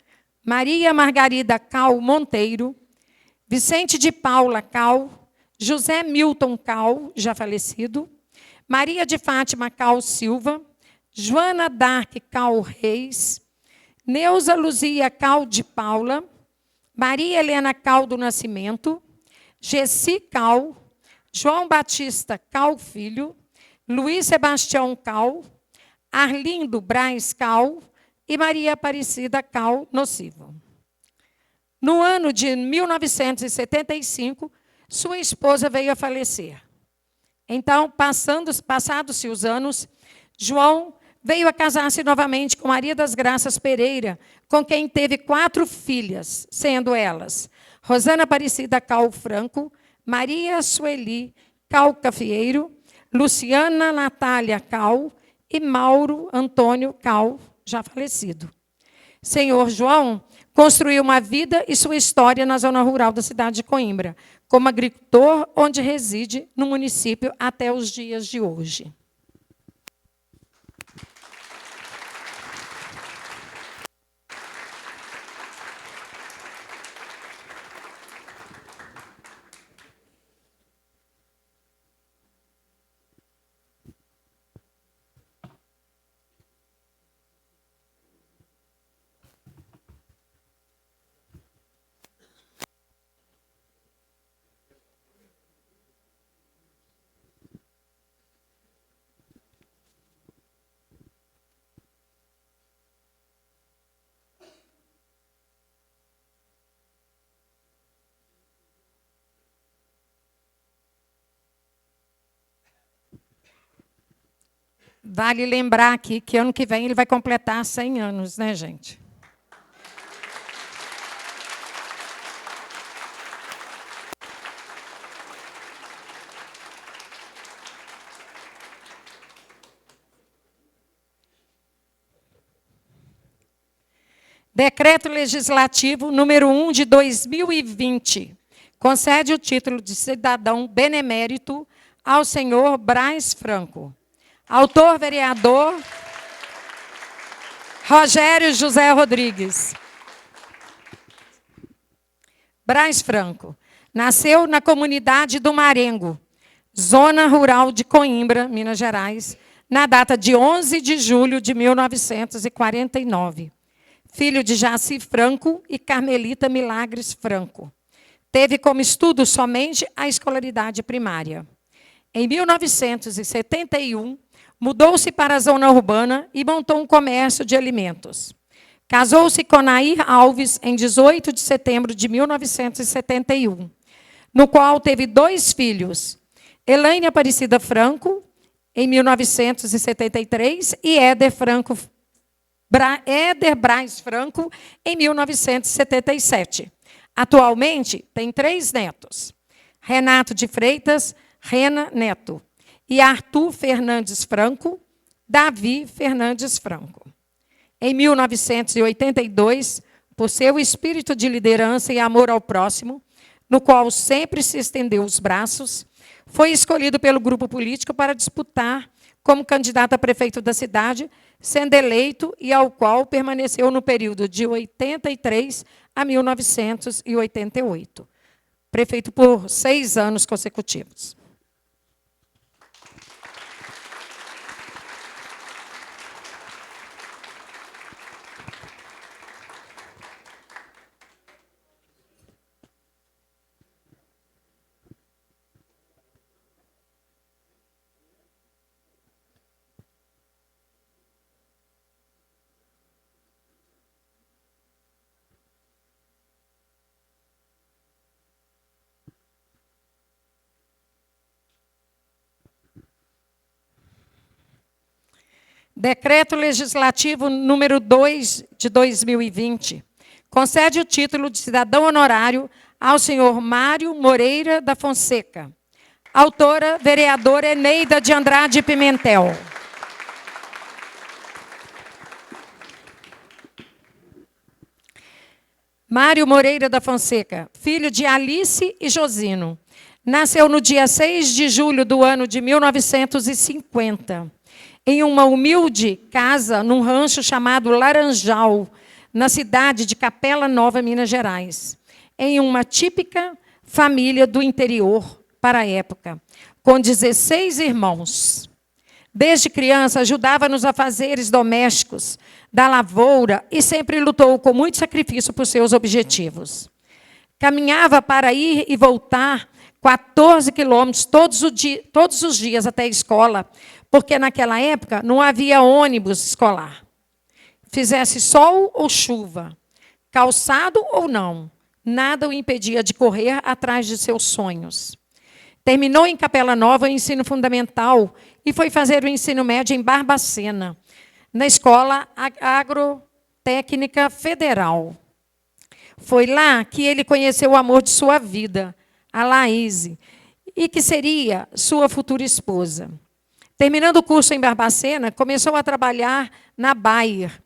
Maria Margarida Cal Monteiro, Vicente de Paula Cal, José Milton Cal, já falecido, Maria de Fátima Cal Silva, Joana Dark Cal Reis, Neuza Luzia Cal de Paula, Maria Helena Cal do Nascimento, Gessi Cal, João Batista Cal Filho, Luiz Sebastião Cal, Arlindo Braz Cal e Maria Aparecida Cal Nocivo. No ano de 1975, sua esposa veio a falecer. Então, passados-se os anos, João veio a casar-se novamente com Maria das Graças Pereira, com quem teve 4 filhas, sendo elas Rosana Aparecida Cal Franco, Maria Sueli Cal Cafieiro, Luciana Natália Cal e Mauro Antônio Cal, já falecido. Senhor João construiu uma vida e sua história na zona rural da cidade de Coimbra, como agricultor, onde reside no município até os dias de hoje. Vale lembrar aqui que ano que vem ele vai completar 100 anos, né, gente? Decreto Legislativo número 1 de 2020 concede o título de cidadão benemérito ao senhor Braz Franco. Autor, vereador Rogério José Rodrigues. Braz Franco nasceu na comunidade do Marengo, zona rural de Coimbra, Minas Gerais, na data de 11 de julho de 1949. Filho de Jaci Franco e Carmelita Milagres Franco. Teve como estudo somente a escolaridade primária. Em 1971, mudou-se para a zona urbana e montou um comércio de alimentos. Casou-se com Nair Alves em 18 de setembro de 1971, no qual teve 2 filhos, Elaine Aparecida Franco, em 1973, e Éder Braz Franco, em 1977. Atualmente, tem 3 netos. Renato de Freitas, Rena Neto, e Arthur Fernandes Franco, Davi Fernandes Franco. Em 1982, por seu espírito de liderança e amor ao próximo, no qual sempre se estendeu os braços, foi escolhido pelo grupo político para disputar como candidato a prefeito da cidade, sendo eleito e ao qual permaneceu no período de 83 a 1988. Prefeito por 6 anos consecutivos. Decreto Legislativo número 2 de 2020 concede o título de cidadão honorário ao senhor Mário Moreira da Fonseca. Autora, vereadora Eneida de Andrade Pimentel. Mário Moreira da Fonseca, filho de Alice e Josino. Nasceu no dia 6 de julho do ano de 1950, em uma humilde casa num rancho chamado Laranjal, na cidade de Capela Nova, Minas Gerais, em uma típica família do interior para a época, com 16 irmãos. Desde criança, ajudava nos afazeres domésticos da lavoura e sempre lutou com muito sacrifício por seus objetivos. Caminhava para ir e voltar 14 quilômetros todos os dias até a escola, porque naquela época não havia ônibus escolar. Fizesse sol ou chuva, calçado ou não, nada o impedia de correr atrás de seus sonhos. Terminou em Capela Nova o ensino fundamental e foi fazer o ensino médio em Barbacena, na Escola Agrotécnica Federal. Foi lá que ele conheceu o amor de sua vida, a Laíse, e que seria sua futura esposa. Terminando o curso em Barbacena, começou a trabalhar na Bayer.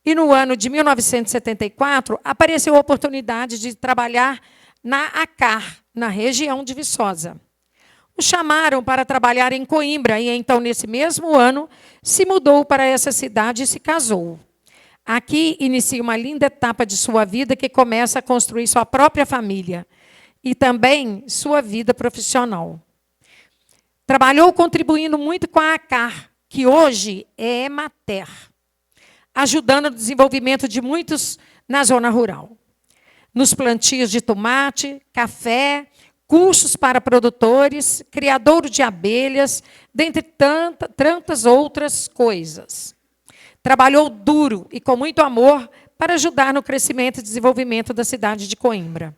E no ano de 1974, apareceu a oportunidade de trabalhar na ACAR, na região de Viçosa. O chamaram para trabalhar em Coimbra, e então, nesse mesmo ano, se mudou para essa cidade e se casou. Aqui inicia uma linda etapa de sua vida, que começa a construir sua própria família e também sua vida profissional. Trabalhou contribuindo muito com a ACAR, que hoje é Emater, ajudando no desenvolvimento de muitos na zona rural. Nos plantios de tomate, café, cursos para produtores, criadouro de abelhas, dentre tantas outras coisas. Trabalhou duro e com muito amor para ajudar no crescimento e desenvolvimento da cidade de Coimbra.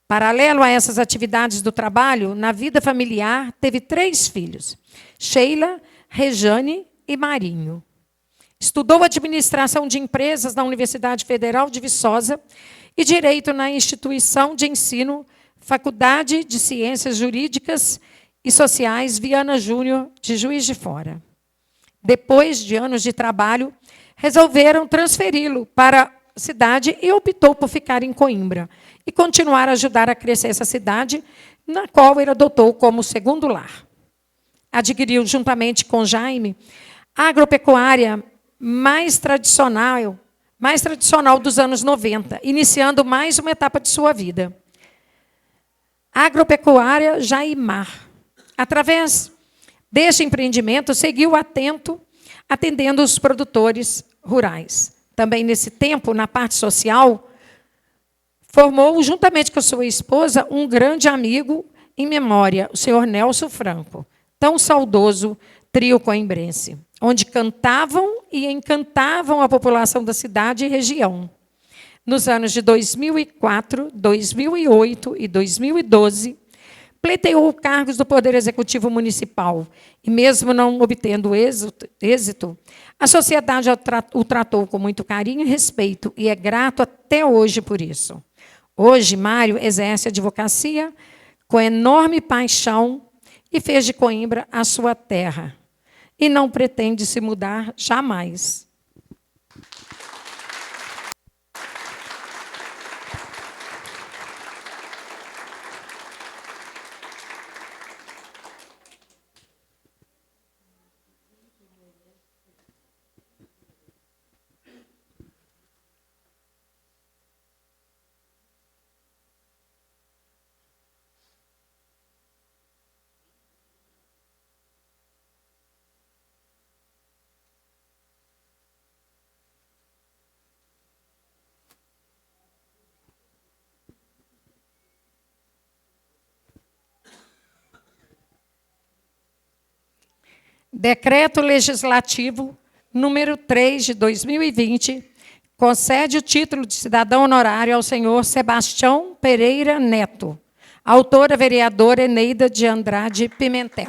Paralelo a essas atividades do trabalho, na vida familiar, teve 3 filhos, Sheila, Rejane e Marinho. Estudou administração de empresas na Universidade Federal de Viçosa e direito na instituição de ensino Faculdade de Ciências Jurídicas e Sociais Viana Júnior, de Juiz de Fora. Depois de anos de trabalho, resolveram transferi-lo para a cidade e optou por ficar em Coimbra e continuar a ajudar a crescer essa cidade, na qual ele adotou como segundo lar. Adquiriu, juntamente com Jaime, a agropecuária mais tradicional dos anos 90, iniciando mais uma etapa de sua vida. Agropecuária Jaimar. Através deste empreendimento, seguiu atendendo os produtores rurais. Também, nesse tempo, na parte social, formou, juntamente com sua esposa, um grande amigo em memória, o senhor Nelson Franco, tão saudoso trio coimbrense, onde cantavam e encantavam a população da cidade e região. Nos anos de 2004, 2008 e 2012, pleiteou cargos do Poder Executivo Municipal e, mesmo não obtendo êxito, a sociedade o tratou com muito carinho e respeito e é grato até hoje por isso. Hoje, Mário exerce a advocacia com enorme paixão e fez de Coimbra a sua terra e não pretende se mudar jamais. Decreto Legislativo número 3 de 2020 concede o título de cidadão honorário ao senhor Sebastião Pereira Neto, autora vereadora Eneida de Andrade Pimentel.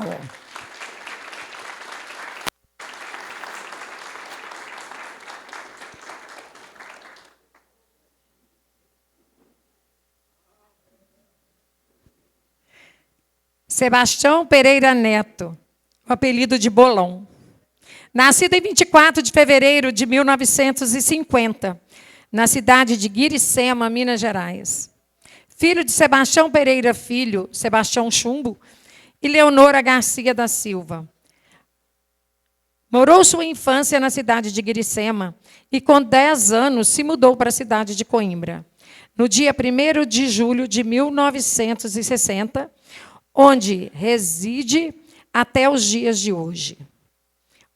Sebastião Pereira Neto, o apelido de Bolão. Nascido em 24 de fevereiro de 1950, na cidade de Guiricema, Minas Gerais. Filho de Sebastião Pereira Filho, Sebastião Chumbo, e Leonora Garcia da Silva. Morou sua infância na cidade de Guiricema e, com 10 anos, se mudou para a cidade de Coimbra. No dia 1º de julho de 1960, onde reside até os dias de hoje.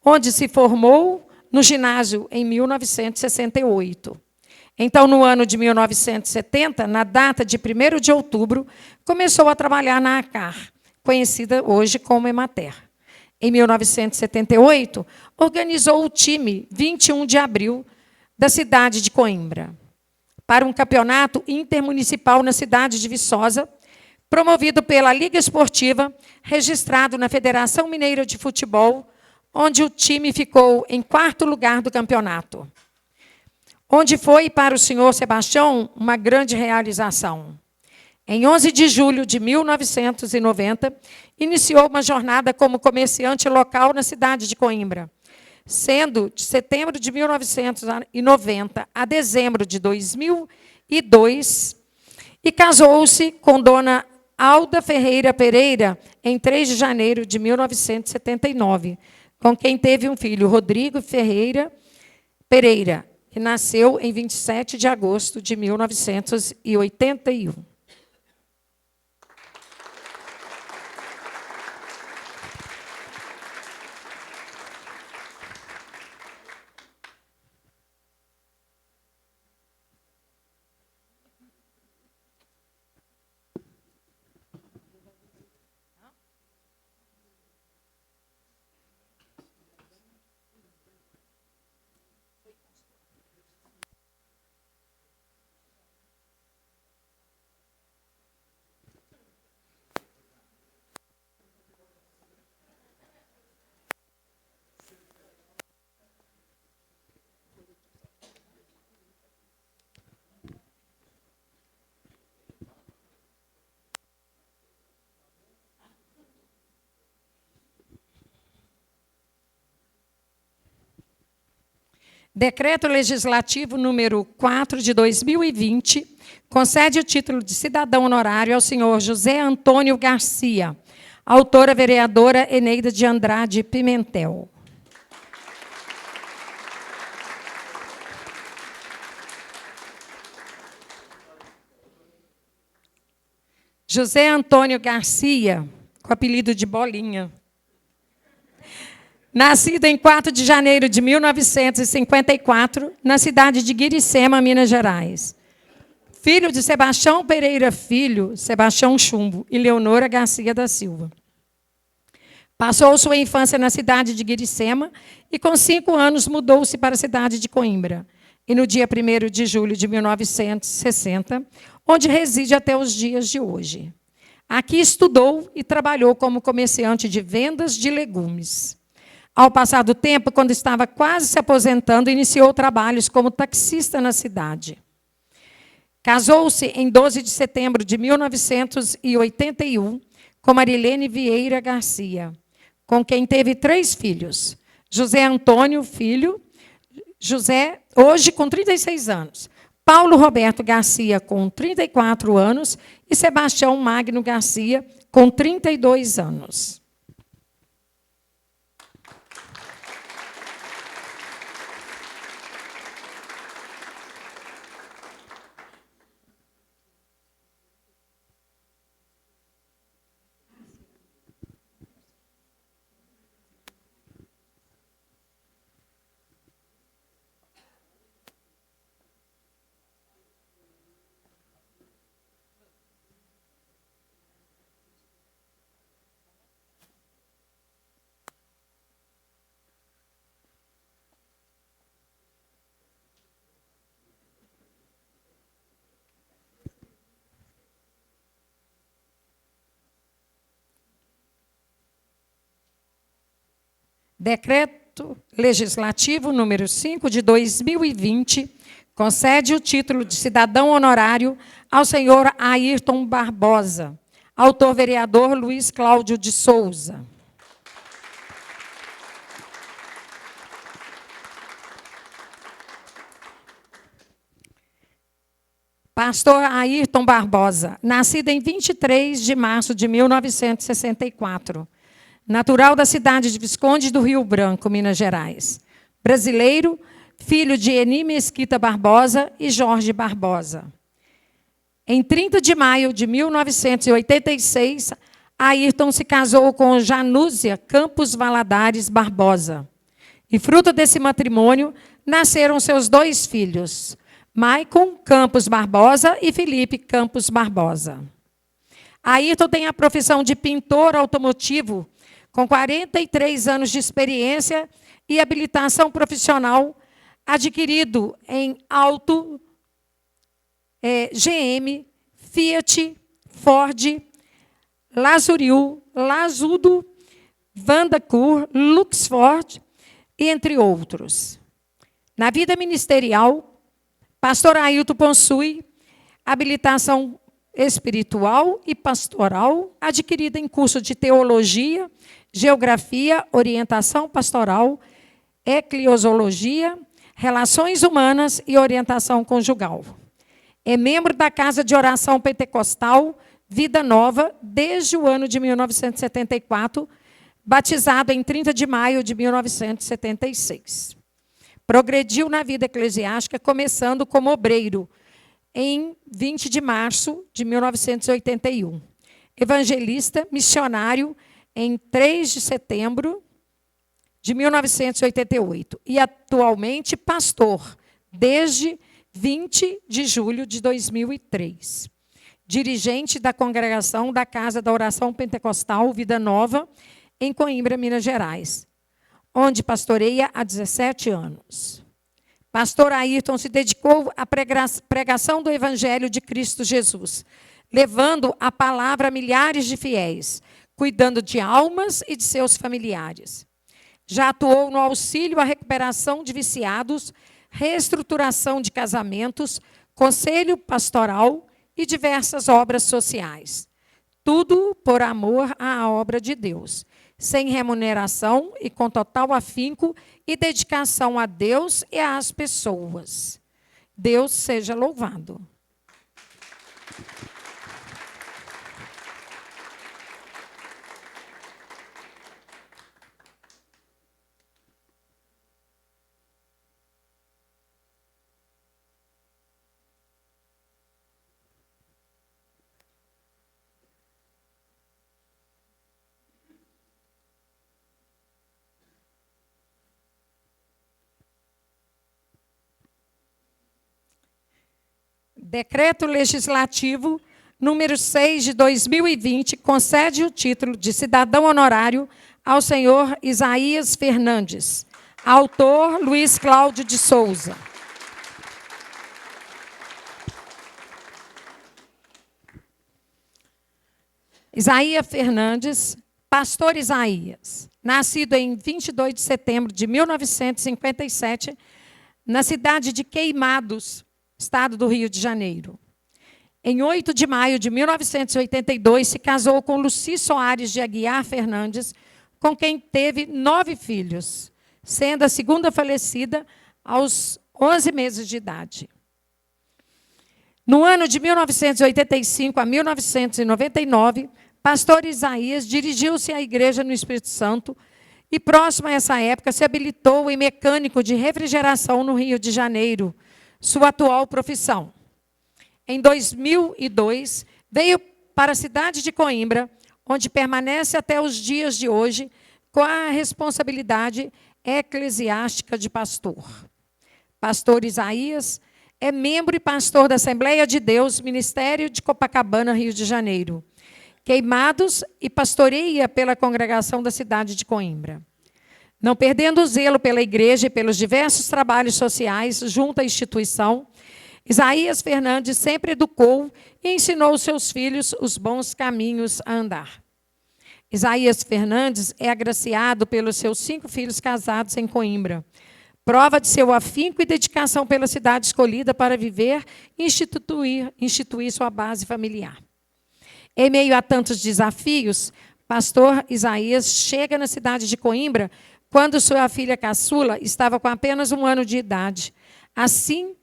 Onde se formou no ginásio em 1968. Então, no ano de 1970, na data de 1º de outubro, começou a trabalhar na ACAR, conhecida hoje como Emater. Em 1978, organizou o time 21 de abril da cidade de Coimbra para um campeonato intermunicipal na cidade de Viçosa, promovido pela Liga Esportiva, registrado na Federação Mineira de Futebol, onde o time ficou em 4º lugar do campeonato. Onde foi para o senhor Sebastião uma grande realização. Em 11 de julho de 1990, iniciou uma jornada como comerciante local na cidade de Coimbra, sendo de setembro de 1990 a dezembro de 2002, e casou-se com dona Alda Ferreira Pereira em 3 de janeiro de 1979, com quem teve um filho, Rodrigo Ferreira Pereira, que nasceu em 27 de agosto de 1981. Decreto Legislativo número 4 de 2020 concede o título de cidadão honorário ao senhor José Antônio Garcia, autora vereadora Eneida de Andrade Pimentel. José Antônio Garcia, com o apelido de Bolinha. Nascido em 4 de janeiro de 1954, na cidade de Guiricema, Minas Gerais. Filho de Sebastião Pereira Filho, Sebastião Chumbo, e Leonora Garcia da Silva. Passou sua infância na cidade de Guiricema e, com 5 anos, mudou-se para a cidade de Coimbra. E no dia 1º de julho de 1960, onde reside até os dias de hoje. Aqui estudou e trabalhou como comerciante de vendas de legumes. Ao passar do tempo, quando estava quase se aposentando, iniciou trabalhos como taxista na cidade. Casou-se em 12 de setembro de 1981 com Marilene Vieira Garcia, com quem teve 3 filhos. José Antônio, filho, José, hoje com 36 anos. Paulo Roberto Garcia, com 34 anos, e Sebastião Magno Garcia, com 32 anos. Decreto Legislativo número 5 de 2020 concede o título de cidadão honorário ao senhor Ayrton Barbosa, autor vereador Luiz Cláudio de Souza. Pastor Ayrton Barbosa, nascido em 23 de março de 1964. Natural da cidade de Visconde do Rio Branco, Minas Gerais. Brasileiro, filho de Eni Mesquita Barbosa e Jorge Barbosa. Em 30 de maio de 1986, Ayrton se casou com Janúzia Campos Valadares Barbosa. E, fruto desse matrimônio, nasceram seus 2 filhos, Maicon Campos Barbosa e Felipe Campos Barbosa. Ayrton tem a profissão de pintor automotivo, com 43 anos de experiência e habilitação profissional, adquirido em Auto, GM, Fiat, Ford, Lazudo, Vandacur, Luxford, entre outros. Na vida ministerial, pastor Ayrton possui habilitação espiritual e pastoral, adquirida em curso de teologia, geografia, orientação pastoral, eclesiologia, relações humanas e orientação conjugal. É membro da Casa de Oração Pentecostal Vida Nova desde o ano de 1974, batizado em 30 de maio de 1976. Progrediu na vida eclesiástica, começando como obreiro, em 20 de março de 1981. Evangelista, missionário, em 3 de setembro de 1988. E, atualmente, pastor, desde 20 de julho de 2003. Dirigente da congregação da Casa da Oração Pentecostal Vida Nova, em Coimbra, Minas Gerais, onde pastoreia há 17 anos. Pastor Ayrton se dedicou à pregação do Evangelho de Cristo Jesus, levando a palavra a milhares de fiéis, cuidando de almas e de seus familiares. Já atuou no auxílio à recuperação de viciados, reestruturação de casamentos, conselho pastoral e diversas obras sociais. Tudo por amor à obra de Deus, sem remuneração e com total afinco e dedicação a Deus e às pessoas. Deus seja louvado. Decreto Legislativo número 6 de 2020 concede o título de cidadão honorário ao senhor Isaías Fernandes. Autor, Luiz Cláudio de Souza. Isaías Fernandes, pastor Isaías, nascido em 22 de setembro de 1957, na cidade de Queimados, Estado do Rio de Janeiro. Em 8 de maio de 1982, se casou com Luci Soares de Aguiar Fernandes, com quem teve 9 filhos, sendo a segunda falecida aos 11 meses de idade. No ano de 1985 a 1999, pastor Isaías dirigiu-se à Igreja no Espírito Santo e, próximo a essa época, se habilitou em mecânico de refrigeração no Rio de Janeiro, sua atual profissão. Em 2002, veio para a cidade de Coimbra, onde permanece até os dias de hoje, com a responsabilidade eclesiástica de pastor. Pastor Isaías é membro e pastor da Assembleia de Deus, Ministério de Copacabana, Rio de Janeiro, Queimados, e pastoreia pela congregação da cidade de Coimbra. Não perdendo o zelo pela igreja e pelos diversos trabalhos sociais junto à instituição, Isaías Fernandes sempre educou e ensinou seus filhos os bons caminhos a andar. Isaías Fernandes é agraciado pelos seus 5 filhos casados em Coimbra, prova de seu afinco e dedicação pela cidade escolhida para viver e instituir sua base familiar. Em meio a tantos desafios, pastor Isaías chega na cidade de Coimbra quando sua filha caçula estava com apenas 1 ano de idade. Assim,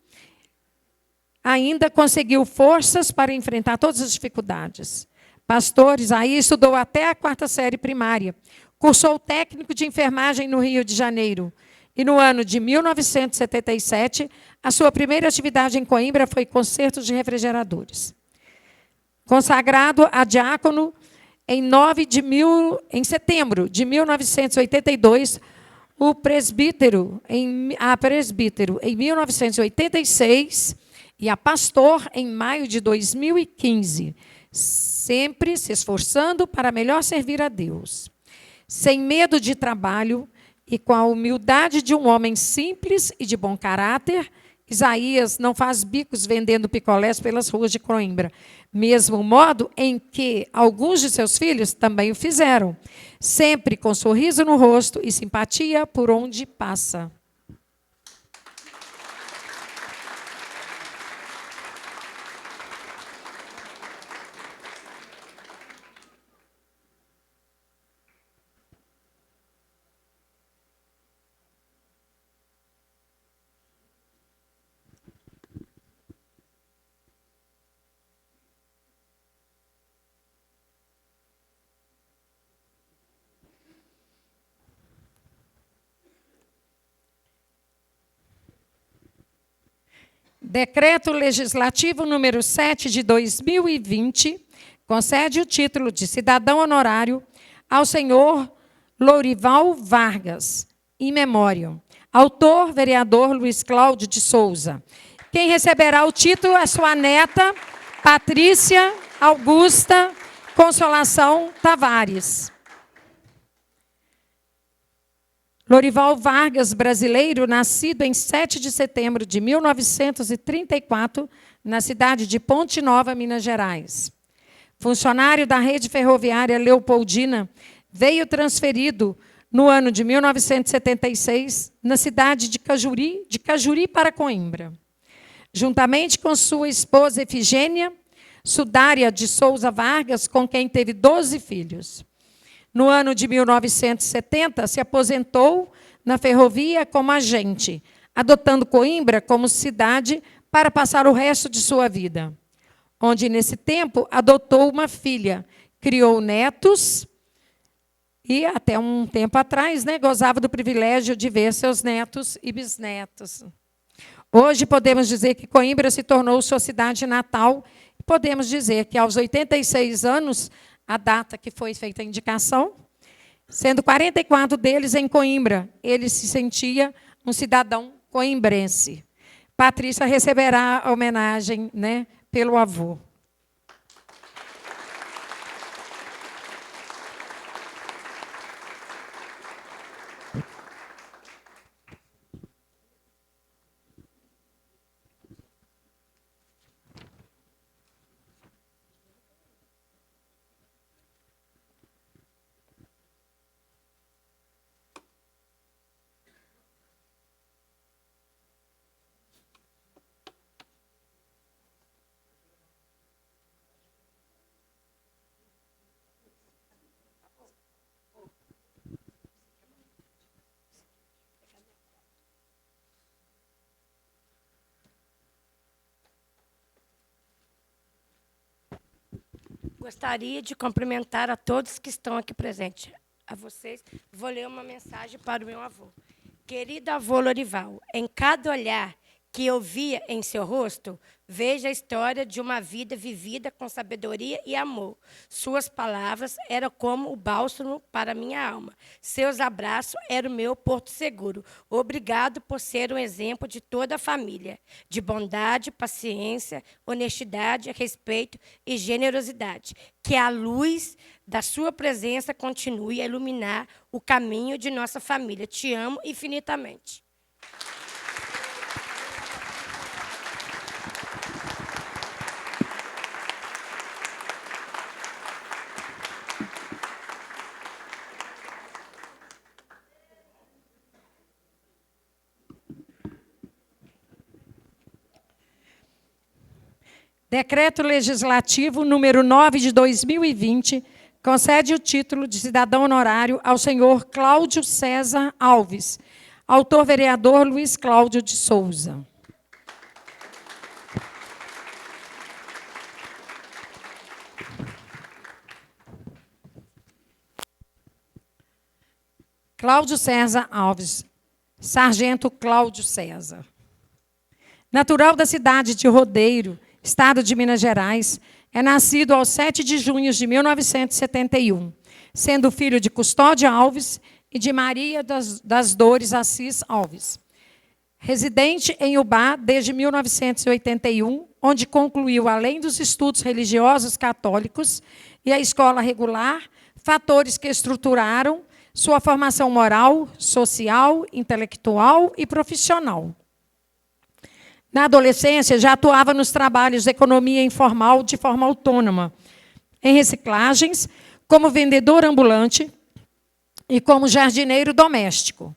ainda conseguiu forças para enfrentar todas as dificuldades. Pastor Isaí estudou até a 4ª série primária. Cursou técnico de enfermagem no Rio de Janeiro. E no ano de 1977, a sua primeira atividade em Coimbra foi conserto de refrigeradores. Consagrado a diácono em setembro de 1982, a presbítero em 1986 e a pastor em maio de 2015, sempre se esforçando para melhor servir a Deus. Sem medo de trabalho e com a humildade de um homem simples e de bom caráter, Isaías não faz bicos vendendo picolés pelas ruas de Coimbra, mesmo modo em que alguns de seus filhos também o fizeram, sempre com sorriso no rosto e simpatia por onde passa. Decreto Legislativo número 7 de 2020 concede o título de cidadão honorário ao senhor Lourival Vargas, in memoriam. Autor, vereador Luiz Cláudio de Souza. Quem receberá o título é sua neta, Patrícia Augusta Consolação Tavares. Lourival Vargas, brasileiro, nascido em 7 de setembro de 1934, na cidade de Ponte Nova, Minas Gerais. Funcionário da rede ferroviária Leopoldina, veio transferido no ano de 1976, na cidade de Cajuri para Coimbra. Juntamente com sua esposa Efigênia Sudária de Souza Vargas, com quem teve 12 filhos. No ano de 1970, se aposentou na ferrovia como agente, adotando Coimbra como cidade para passar o resto de sua vida. Onde, nesse tempo, adotou uma filha, criou netos e, até um tempo atrás, gozava do privilégio de ver seus netos e bisnetos. Hoje, podemos dizer que Coimbra se tornou sua cidade natal. Podemos dizer que, aos 86 anos, a data que foi feita a indicação, sendo 44 deles em Coimbra, ele se sentia um cidadão coimbrense. Patrícia receberá a homenagem, pelo avô. Gostaria de cumprimentar a todos que estão aqui presentes. A vocês, vou ler uma mensagem para o meu avô. Querido avô Lourival, em cada olhar que eu via em seu rosto, veja a história de uma vida vivida com sabedoria e amor. Suas palavras eram como o bálsamo para minha alma. Seus abraços eram o meu porto seguro. Obrigado por ser um exemplo de toda a família, de bondade, paciência, honestidade, respeito e generosidade. Que a luz da sua presença continue a iluminar o caminho de nossa família. Te amo infinitamente. Decreto Legislativo número 9 de 2020 concede o título de cidadão honorário ao senhor Cláudio César Alves, autor vereador Luiz Cláudio de Souza. Cláudio César Alves, Sargento Cláudio César. Natural da cidade de Rodeiro, estado de Minas Gerais, é nascido aos 7 de junho de 1971, sendo filho de Custódio Alves e de Maria das Dores Assis Alves. Residente em Ubá desde 1981, onde concluiu, além dos estudos religiosos católicos e a escola regular, fatores que estruturaram sua formação moral, social, intelectual e profissional. Na adolescência, já atuava nos trabalhos de economia informal de forma autônoma, em reciclagens, como vendedor ambulante e como jardineiro doméstico.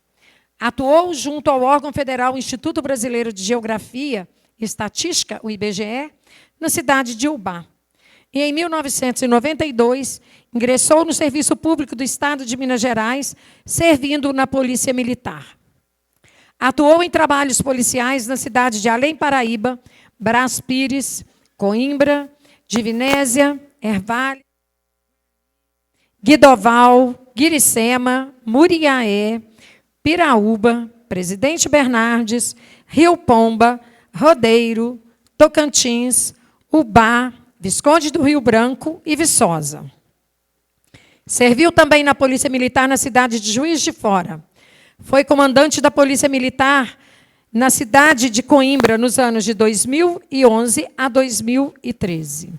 Atuou junto ao órgão federal Instituto Brasileiro de Geografia e Estatística, o IBGE, na cidade de Ubá. E, em 1992, ingressou no Serviço Público do Estado de Minas Gerais, servindo na Polícia Militar. Atuou em trabalhos policiais na cidade de Além Paraíba, Brás Pires, Coimbra, Divinésia, Ervalha, Guidoval, Guiricema, Muriaé, Piraúba, Presidente Bernardes, Rio Pomba, Rodeiro, Tocantins, Ubá, Visconde do Rio Branco e Viçosa. Serviu também na Polícia Militar na cidade de Juiz de Fora. Foi comandante da Polícia Militar na cidade de Coimbra nos anos de 2011 a 2013.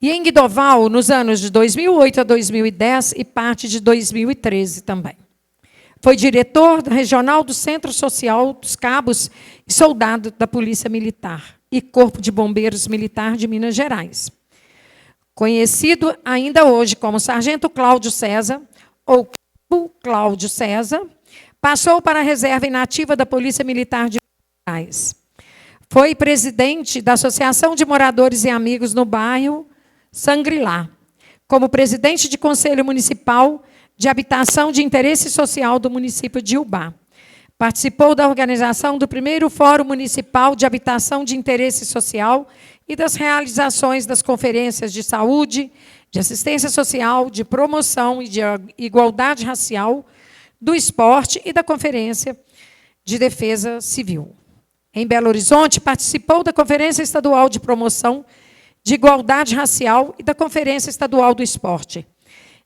E em Guidoval nos anos de 2008 a 2010 e parte de 2013 também. Foi diretor regional do Centro Social dos Cabos e soldado da Polícia Militar e Corpo de Bombeiros Militar de Minas Gerais. Conhecido ainda hoje como Sargento Cláudio César, ou Cabo Cláudio César, passou para a reserva inativa da Polícia Militar de Minas Gerais. Foi presidente da Associação de Moradores e Amigos no bairro Sangrilá, como presidente de Conselho Municipal de Habitação de Interesse Social do município de Ubá. Participou da organização do primeiro Fórum Municipal de Habitação de Interesse Social e das realizações das conferências de saúde, de assistência social, de promoção e de igualdade racial, do esporte e da Conferência de Defesa Civil. Em Belo Horizonte, participou da Conferência Estadual de Promoção de Igualdade Racial e da Conferência Estadual do Esporte.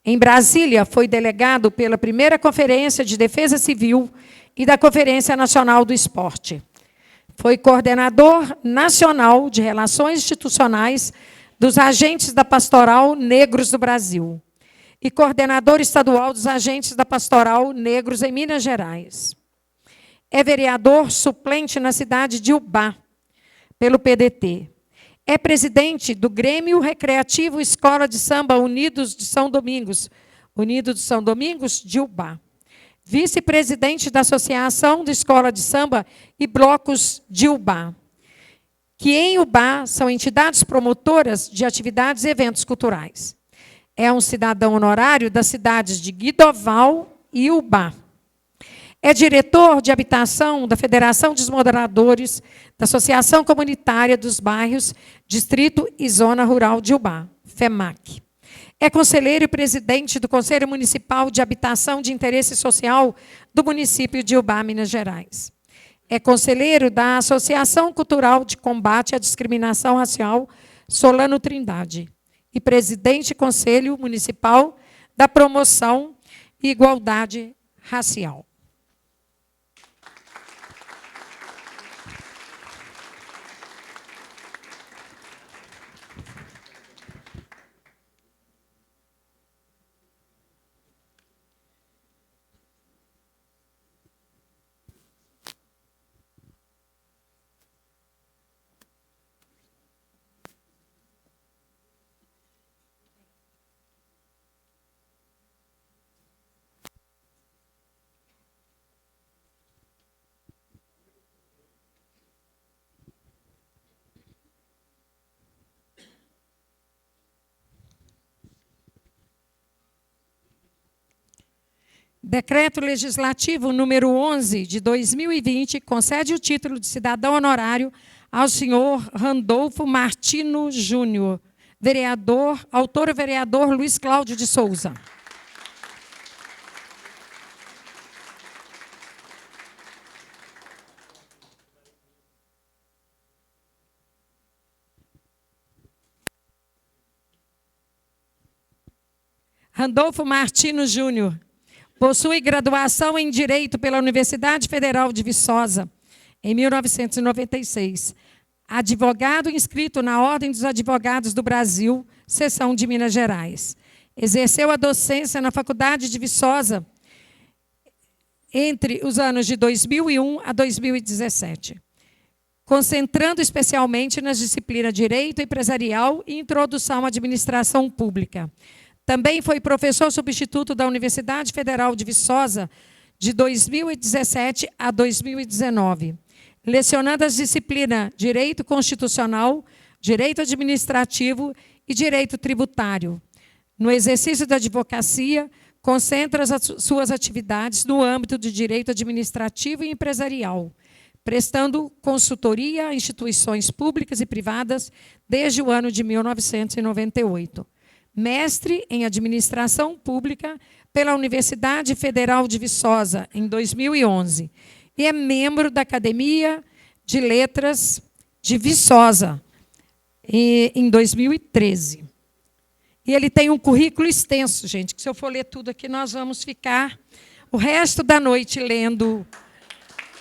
Em Brasília, foi delegado pela primeira Conferência de Defesa Civil e da Conferência Nacional do Esporte. Foi coordenador nacional de Relações Institucionais dos Agentes da Pastoral Negros do Brasil e coordenador estadual dos Agentes da Pastoral Negros em Minas Gerais. É vereador suplente na cidade de Ubá, pelo PDT. É presidente do Grêmio Recreativo Escola de Samba Unidos de São Domingos, Unidos de São Domingos de Ubá. Vice-presidente da Associação de Escola de Samba e Blocos de Ubá, que em Ubá são entidades promotoras de atividades e eventos culturais. É um cidadão honorário das cidades de Guidoval e Ubá. É diretor de habitação da Federação dos Moradores da Associação Comunitária dos Bairros, Distrito e Zona Rural de Ubá, FEMAC. É conselheiro e presidente do Conselho Municipal de Habitação de Interesse Social do município de Ubá, Minas Gerais. É conselheiro da Associação Cultural de Combate à Discriminação Racial, Solano Trindade, e presidente do Conselho Municipal da Promoção e Igualdade Racial. Decreto Legislativo número 11, de 2020, concede o título de cidadão honorário ao senhor Randolfo Martino Júnior, vereador, autor e vereador Luiz Cláudio de Souza. Randolfo Martino Júnior. Possui graduação em Direito pela Universidade Federal de Viçosa, em 1996. Advogado inscrito na Ordem dos Advogados do Brasil, seção de Minas Gerais. Exerceu a docência na Faculdade de Viçosa entre os anos de 2001 a 2017, concentrando especialmente nas disciplinas Direito Empresarial e Introdução à Administração Pública. Também foi professor substituto da Universidade Federal de Viçosa de 2017 a 2019, lecionando as disciplinas Direito Constitucional, Direito Administrativo e Direito Tributário. No exercício da advocacia, concentra as suas atividades no âmbito de direito administrativo e empresarial, prestando consultoria a instituições públicas e privadas desde o ano de 1998. Mestre em Administração Pública pela Universidade Federal de Viçosa, em 2011, e é membro da Academia de Letras de Viçosa, em 2013. E ele tem um currículo extenso, gente, que se eu for ler tudo aqui, nós vamos ficar o resto da noite lendo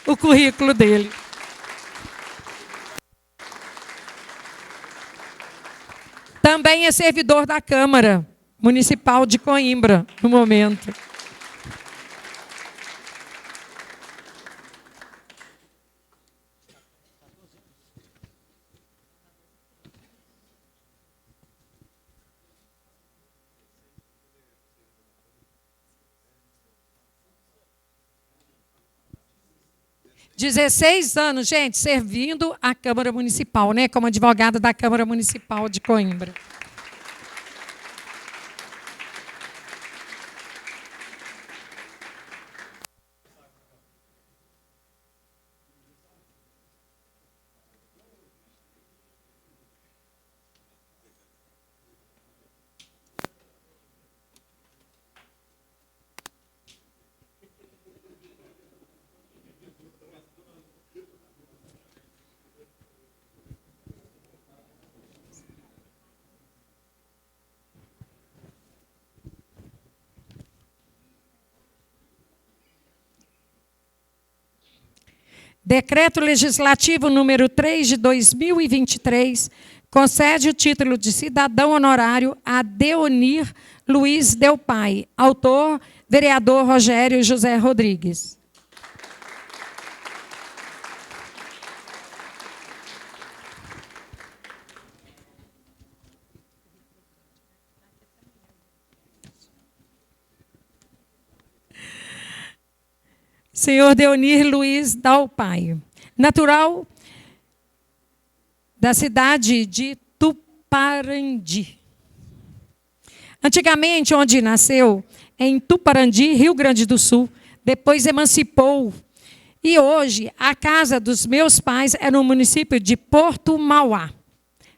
o currículo dele. Também é servidor da Câmara Municipal de Coimbra, no momento. Dezesseis anos, gente, servindo a Câmara Municipal, né, como advogada da Câmara Municipal de Coimbra. Decreto Legislativo número 3 de 2023 concede o título de cidadão honorário a Deonir Luiz Delpai. Autor, vereador Rogério José Rodrigues. Senhor Deonir Luiz Dalpai, natural da cidade de Tuparandi. Antigamente, onde nasceu, em Tuparandi, Rio Grande do Sul, depois emancipou. E hoje, a casa dos meus pais é no município de Porto Mauá,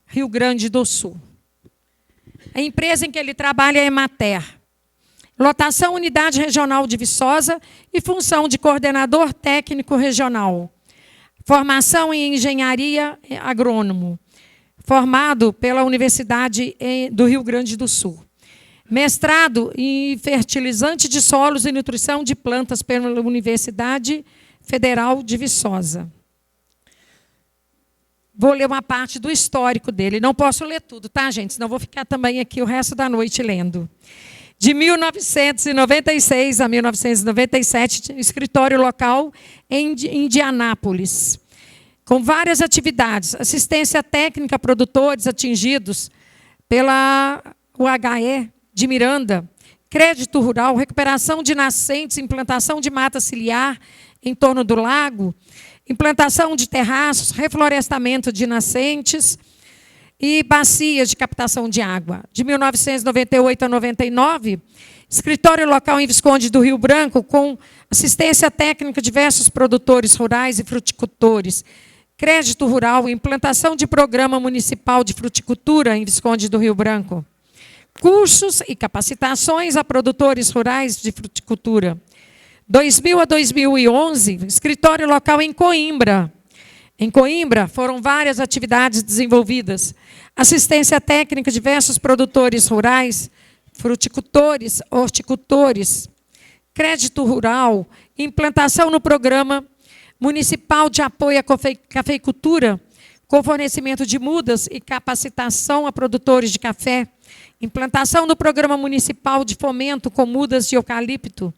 Rio Grande do Sul. A empresa em que ele trabalha é Emater. Lotação Unidade Regional de Viçosa e função de coordenador técnico regional. Formação em Engenharia Agrônomo, formado pela Universidade do Rio Grande do Sul. Mestrado em Fertilizante de Solos e Nutrição de Plantas pela Universidade Federal de Viçosa. Vou ler uma parte do histórico dele. Não posso ler tudo, tá, gente? Senão vou ficar também aqui o resto da noite lendo. De 1996 a 1997, escritório local em Indianápolis, com várias atividades, assistência técnica a produtores atingidos pela UHE de Miranda, crédito rural, recuperação de nascentes, implantação de mata ciliar em torno do lago, implantação de terraços, reflorestamento de nascentes, e bacias de captação de água. De 1998 a 99, escritório local em Visconde do Rio Branco, com assistência técnica a diversos produtores rurais e fruticultores, crédito rural, implantação de programa municipal de fruticultura em Visconde do Rio Branco, cursos e capacitações a produtores rurais de fruticultura. 2000 a 2011, escritório local em Coimbra. Em Coimbra, foram várias atividades desenvolvidas. Assistência técnica a diversos produtores rurais, fruticultores, horticultores, crédito rural, implantação no programa municipal de apoio à cafeicultura, com fornecimento de mudas e capacitação a produtores de café, implantação no programa municipal de fomento com mudas de eucalipto,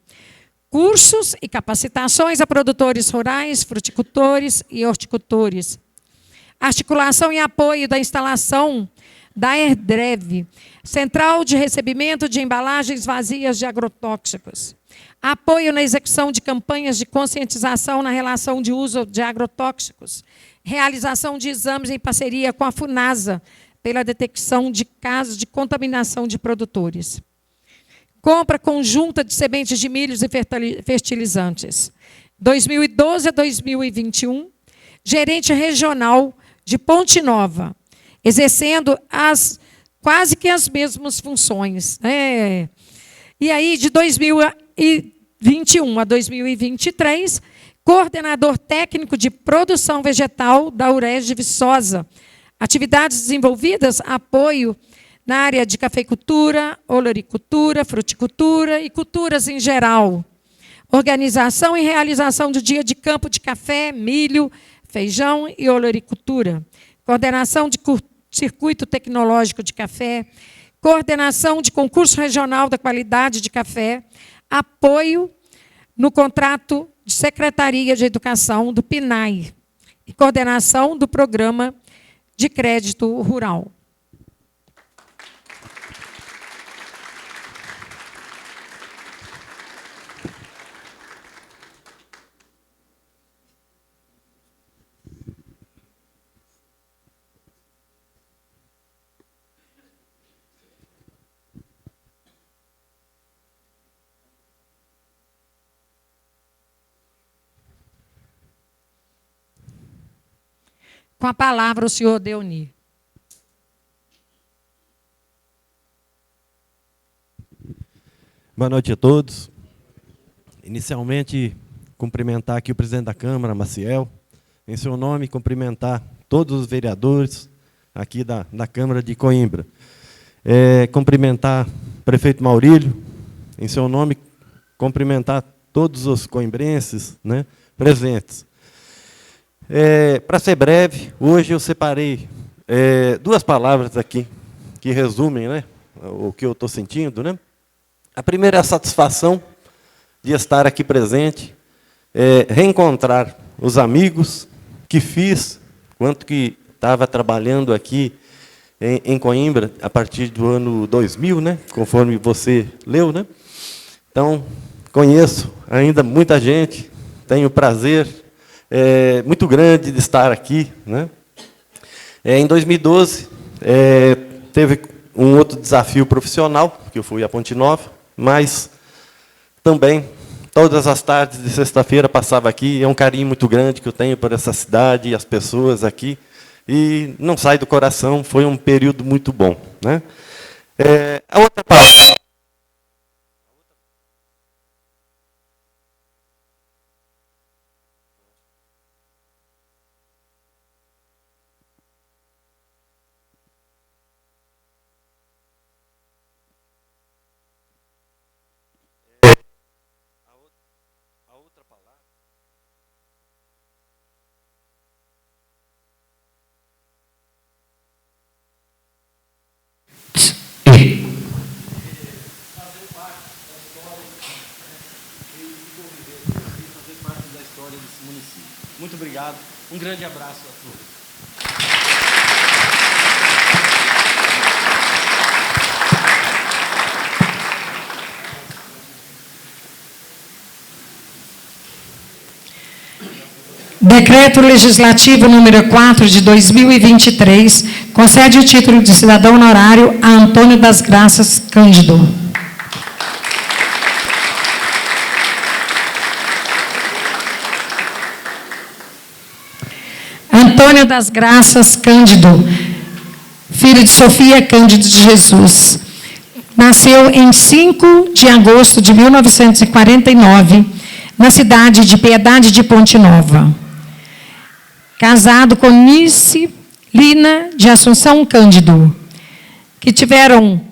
cursos e capacitações a produtores rurais, fruticultores e horticultores, articulação e apoio da instalação da ERDREV, Central de Recebimento de Embalagens Vazias de Agrotóxicos, apoio na execução de campanhas de conscientização na relação de uso de agrotóxicos, realização de exames em parceria com a FUNASA, pela detecção de casos de contaminação de produtores. Compra conjunta de sementes de milhos e fertilizantes. 2012 a 2021, gerente regional de Ponte Nova, exercendo quase que as mesmas funções. E aí, de 2021 a 2023, coordenador técnico de produção vegetal da URES de Viçosa. Atividades desenvolvidas, apoio na área de cafeicultura, olericultura, fruticultura e culturas em geral. Organização e realização do dia de campo de café, milho, feijão e olericultura. Coordenação de circuito tecnológico de café. Coordenação de concurso regional da qualidade de café. Apoio no contrato de Secretaria de Educação do PNAE. E coordenação do programa de crédito rural. Com a palavra, o senhor Deoni. Boa noite a todos. Inicialmente, cumprimentar aqui o presidente da Câmara, Maciel. Em seu nome, cumprimentar todos os vereadores aqui da Câmara de Coimbra. Cumprimentar o prefeito Maurílio. Em seu nome, cumprimentar todos os coimbrenses, né, presentes. Para ser breve, hoje eu separei duas palavras aqui que resumem, né, o que eu estou sentindo. Né? A primeira é a satisfação de estar aqui presente, reencontrar os amigos que fiz, quanto que estava trabalhando aqui em Coimbra a partir do ano 2000, né, conforme você leu. Né? Então, conheço ainda muita gente, tenho prazer muito grande de estar aqui. Né? Em 2012, teve um outro desafio profissional, que eu fui a Ponte Nova, mas também, todas as tardes de sexta-feira, passava aqui. É um carinho muito grande que eu tenho por essa cidade e as pessoas aqui, e não sai do coração, foi um período muito bom. Né? A outra palavra... Muito obrigado. Um grande abraço a todos. Decreto Legislativo número 4 de 2023 concede o título de cidadão honorário a Antônio das Graças Cândido. Antônio das Graças Cândido, filho de Sofia Cândido de Jesus. Nasceu em 5 de agosto de 1949, na cidade de Piedade de Ponte Nova. Casado com Nice Lina de Assunção Cândido, que tiveram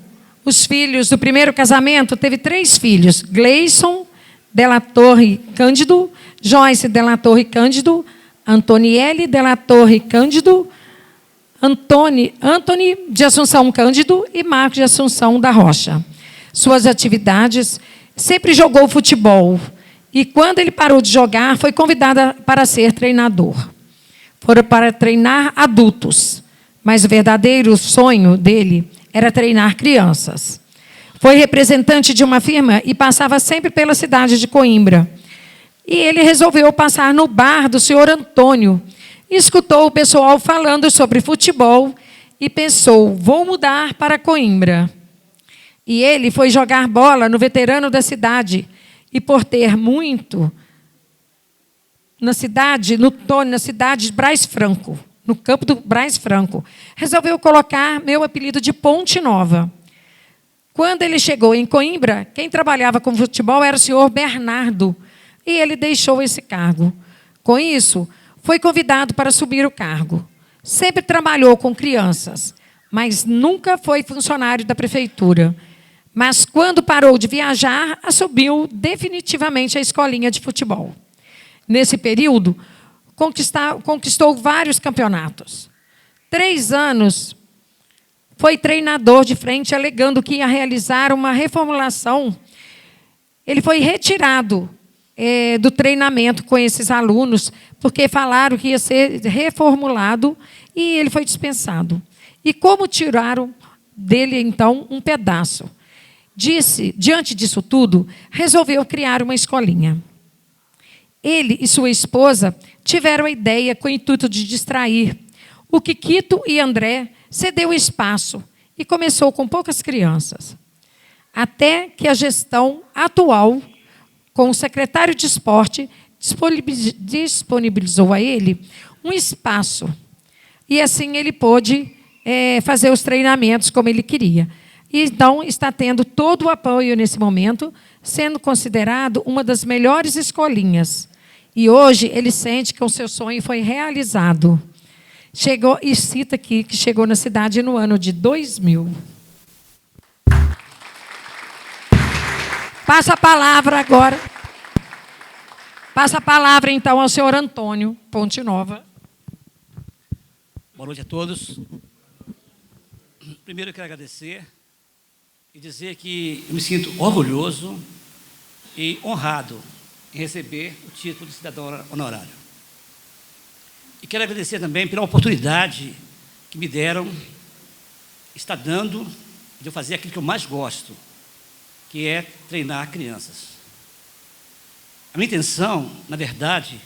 os filhos do primeiro casamento, teve 3 filhos: Gleison Della Torre Cândido, Joyce Della Torre Cândido, Antoniele Della Torre Cândido, Antônio de Assunção Cândido e Marcos de Assunção da Rocha. Suas atividades: sempre jogou futebol e, quando ele parou de jogar, foi convidada para ser treinador. Foram para treinar adultos, mas o verdadeiro sonho dele era treinar crianças. Foi representante de uma firma e passava sempre pela cidade de Coimbra. E ele resolveu passar no bar do senhor Antônio. Escutou o pessoal falando sobre futebol e pensou: vou mudar para Coimbra. E ele foi jogar bola no veterano da cidade. E por ter muito na cidade de Braz Franco, no campo do Braz Franco, resolveu colocar meu apelido de Ponte Nova. Quando ele chegou em Coimbra, quem trabalhava com futebol era o senhor Bernardo, e ele deixou esse cargo. Com isso, foi convidado para assumir o cargo. Sempre trabalhou com crianças, mas nunca foi funcionário da prefeitura. Mas, quando parou de viajar, assumiu definitivamente a escolinha de futebol. Nesse período, conquistou vários campeonatos. 3 anos foi treinador de frente, alegando que ia realizar uma reformulação. Ele foi retirado do treinamento com esses alunos, porque falaram que ia ser reformulado, e ele foi dispensado. E como tiraram dele, então, um pedaço? Diante disso tudo, resolveu criar uma escolinha. Ele e sua esposa tiveram a ideia com o intuito de distrair. O Quiquito e André cedeu espaço e começou com poucas crianças. Até que a gestão atual, com o secretário de esporte, disponibilizou a ele um espaço. E assim ele pôde fazer os treinamentos como ele queria. E então está tendo todo o apoio nesse momento, sendo considerado uma das melhores escolinhas. E hoje ele sente que o seu sonho foi realizado. Chegou, e cita aqui que chegou na cidade no ano de 2000. Passa a palavra agora. Passa a palavra, então, ao senhor Antônio Ponte Nova. Boa noite a todos. Primeiro, eu quero agradecer e dizer que eu me sinto orgulhoso e honrado em receber o título de cidadão honorário. E quero agradecer também pela oportunidade que me deram, está dando, de eu fazer aquilo que eu mais gosto, que é treinar crianças. A minha intenção, na verdade,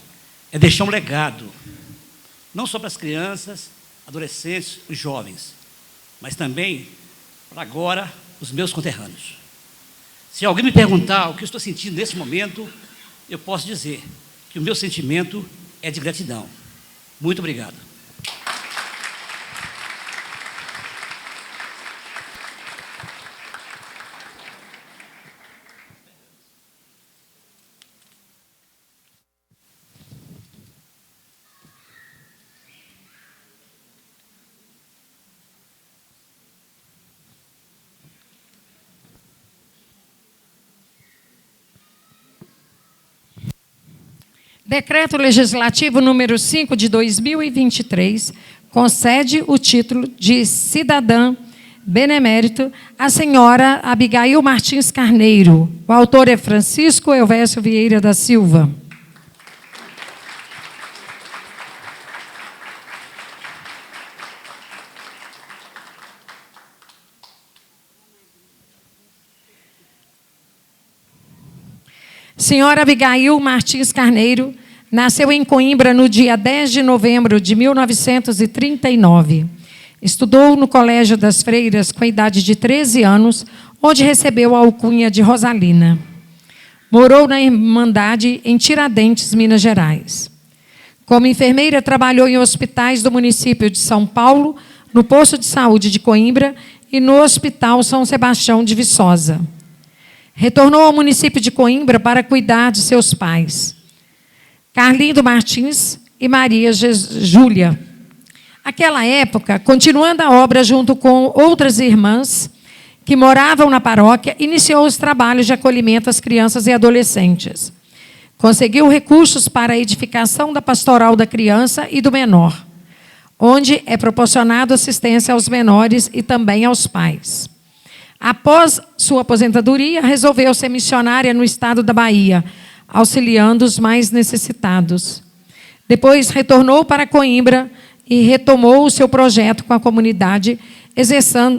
é deixar um legado, não só para as crianças, adolescentes e jovens, mas também para agora os meus conterrâneos. Se alguém me perguntar o que eu estou sentindo nesse momento, eu posso dizer que o meu sentimento é de gratidão. Muito obrigado. Decreto Legislativo número 5 de 2023 concede o título de cidadã benemérito à senhora Abigail Martins Carneiro. O autor é Francisco Elvésio Vieira da Silva. Senhora Abigail Martins Carneiro nasceu em Coimbra no dia 10 de novembro de 1939. Estudou no Colégio das Freiras com a idade de 13 anos, onde recebeu a alcunha de Rosalina. Morou na Irmandade em Tiradentes, Minas Gerais. Como enfermeira, trabalhou em hospitais do município de São Paulo, no Posto de Saúde de Coimbra e no Hospital São Sebastião de Viçosa. Retornou ao município de Coimbra para cuidar de seus pais, Carlindo Martins e Maria Júlia. Naquela época, continuando a obra junto com outras irmãs que moravam na paróquia, iniciou os trabalhos de acolhimento às crianças e adolescentes. Conseguiu recursos para a edificação da pastoral da criança e do menor, onde é proporcionado assistência aos menores e também aos pais. Após sua aposentadoria, resolveu ser missionária no estado da Bahia, auxiliando os mais necessitados. Depois retornou para Coimbra e retomou o seu projeto com a comunidade,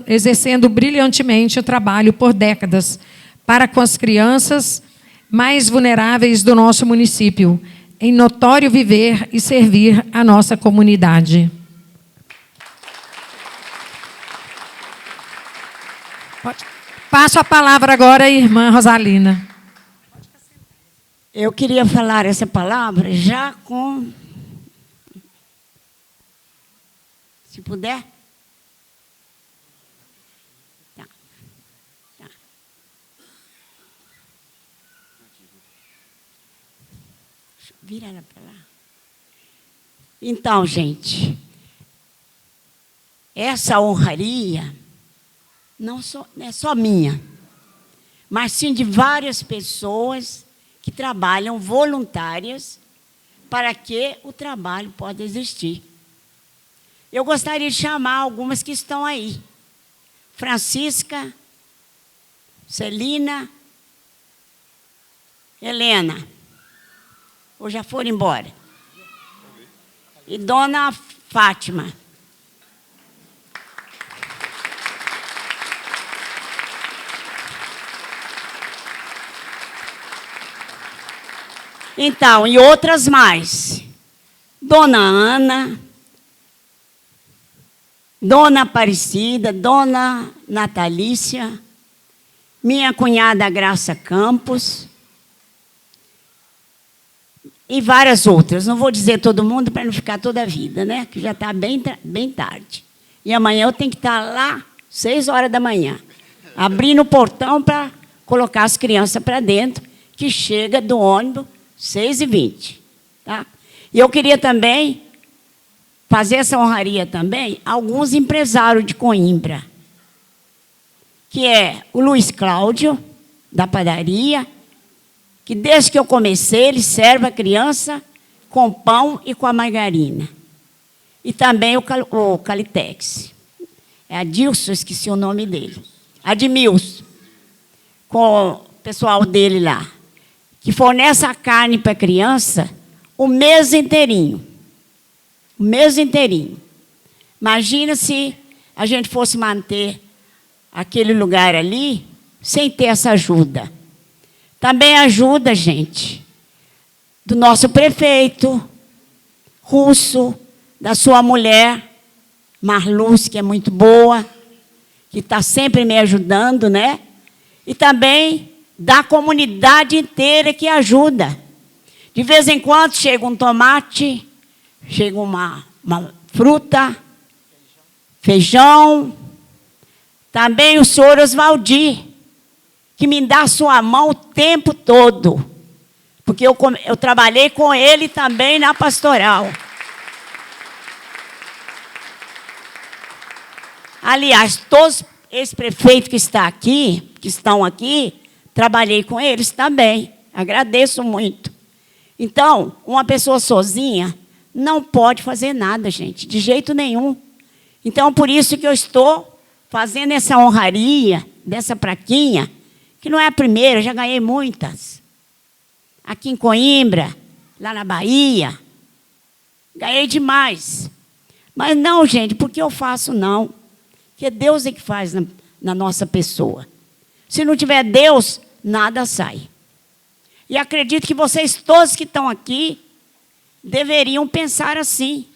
exercendo brilhantemente o trabalho por décadas para com as crianças mais vulneráveis do nosso município, em notório viver e servir a nossa comunidade. Passo a palavra agora à irmã Rosalina. Eu queria falar essa palavra já com... Se puder. Tá. Tá. Vira ela para lá. Então, gente, essa honraria não é só minha, mas sim de várias pessoas que trabalham voluntárias para que o trabalho possa existir. Eu gostaria de chamar algumas que estão aí. Francisca, Celina, Helena. Ou já foram embora? E Dona Fátima. Então, e outras mais. Dona Ana, Dona Aparecida, Dona Natalícia, minha cunhada Graça Campos e várias outras. Não vou dizer todo mundo para não ficar toda a vida, né? Que já está bem tarde. E amanhã eu tenho que estar lá, 6 horas da manhã, abrindo o portão para colocar as crianças para dentro, que chega do ônibus 6h20. Tá? E eu queria também fazer essa honraria também a alguns empresários de Coimbra, que é o Luiz Cláudio, da padaria, que desde que eu comecei, ele serve a criança com pão e com a margarina. E também o Calitex. É Adilson, esqueci o nome dele. Admilson, com o pessoal dele lá, que fornece a carne para a criança o mês inteirinho. O mês inteirinho. Imagina se a gente fosse manter aquele lugar ali sem ter essa ajuda. Também ajuda, gente, do nosso prefeito, Russo, da sua mulher, Marluz, que é muito boa, que está sempre me ajudando, né? E também da comunidade inteira que ajuda. De vez em quando chega um tomate, chega uma fruta, feijão. Também o senhor Oswaldi, que me dá sua mão o tempo todo. Porque eu trabalhei com ele também na pastoral. Aliás, todos esses prefeitos que estão aqui, trabalhei com eles também. Agradeço muito. Então, uma pessoa sozinha não pode fazer nada, gente, de jeito nenhum. Então, por isso que eu estou fazendo essa honraria, dessa praquinha, que não é a primeira, já ganhei muitas. Aqui em Coimbra, lá na Bahia, ganhei demais. Mas não, gente, porque eu faço não. Porque Deus é que faz na nossa pessoa. Se não tiver Deus, nada sai. E acredito que vocês todos que estão aqui deveriam pensar assim,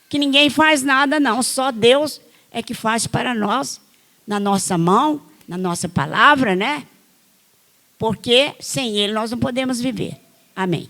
que ninguém faz nada não, só Deus é que faz para nós, na nossa mão, na nossa palavra, né? Porque sem Ele nós não podemos viver. Amém.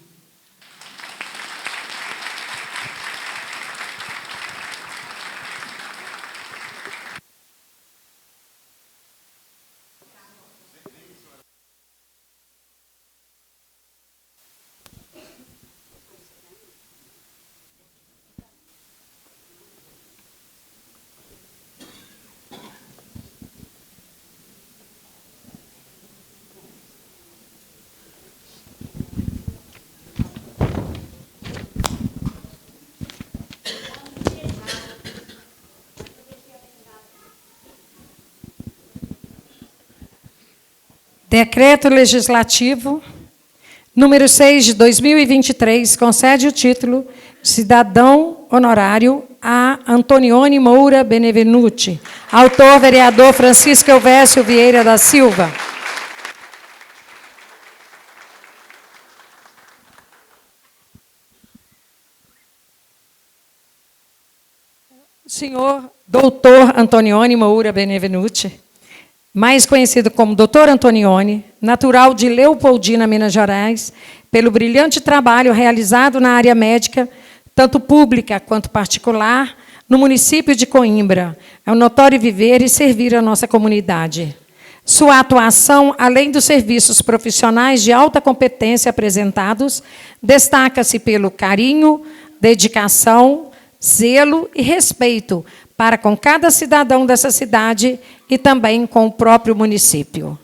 Decreto Legislativo número 6 de 2023 concede o título de cidadão honorário a Antonione Moura Benevenuti. Autor, vereador Francisco Elvésio Vieira da Silva. Senhor doutor Antonione Moura Benevenuti, mais conhecido como doutor Antonione, natural de Leopoldina, Minas Gerais, pelo brilhante trabalho realizado na área médica, tanto pública quanto particular, no município de Coimbra. É um notório viver e servir a nossa comunidade. Sua atuação, além dos serviços profissionais de alta competência apresentados, destaca-se pelo carinho, dedicação, zelo e respeito para com cada cidadão dessa cidade e também com o próprio município.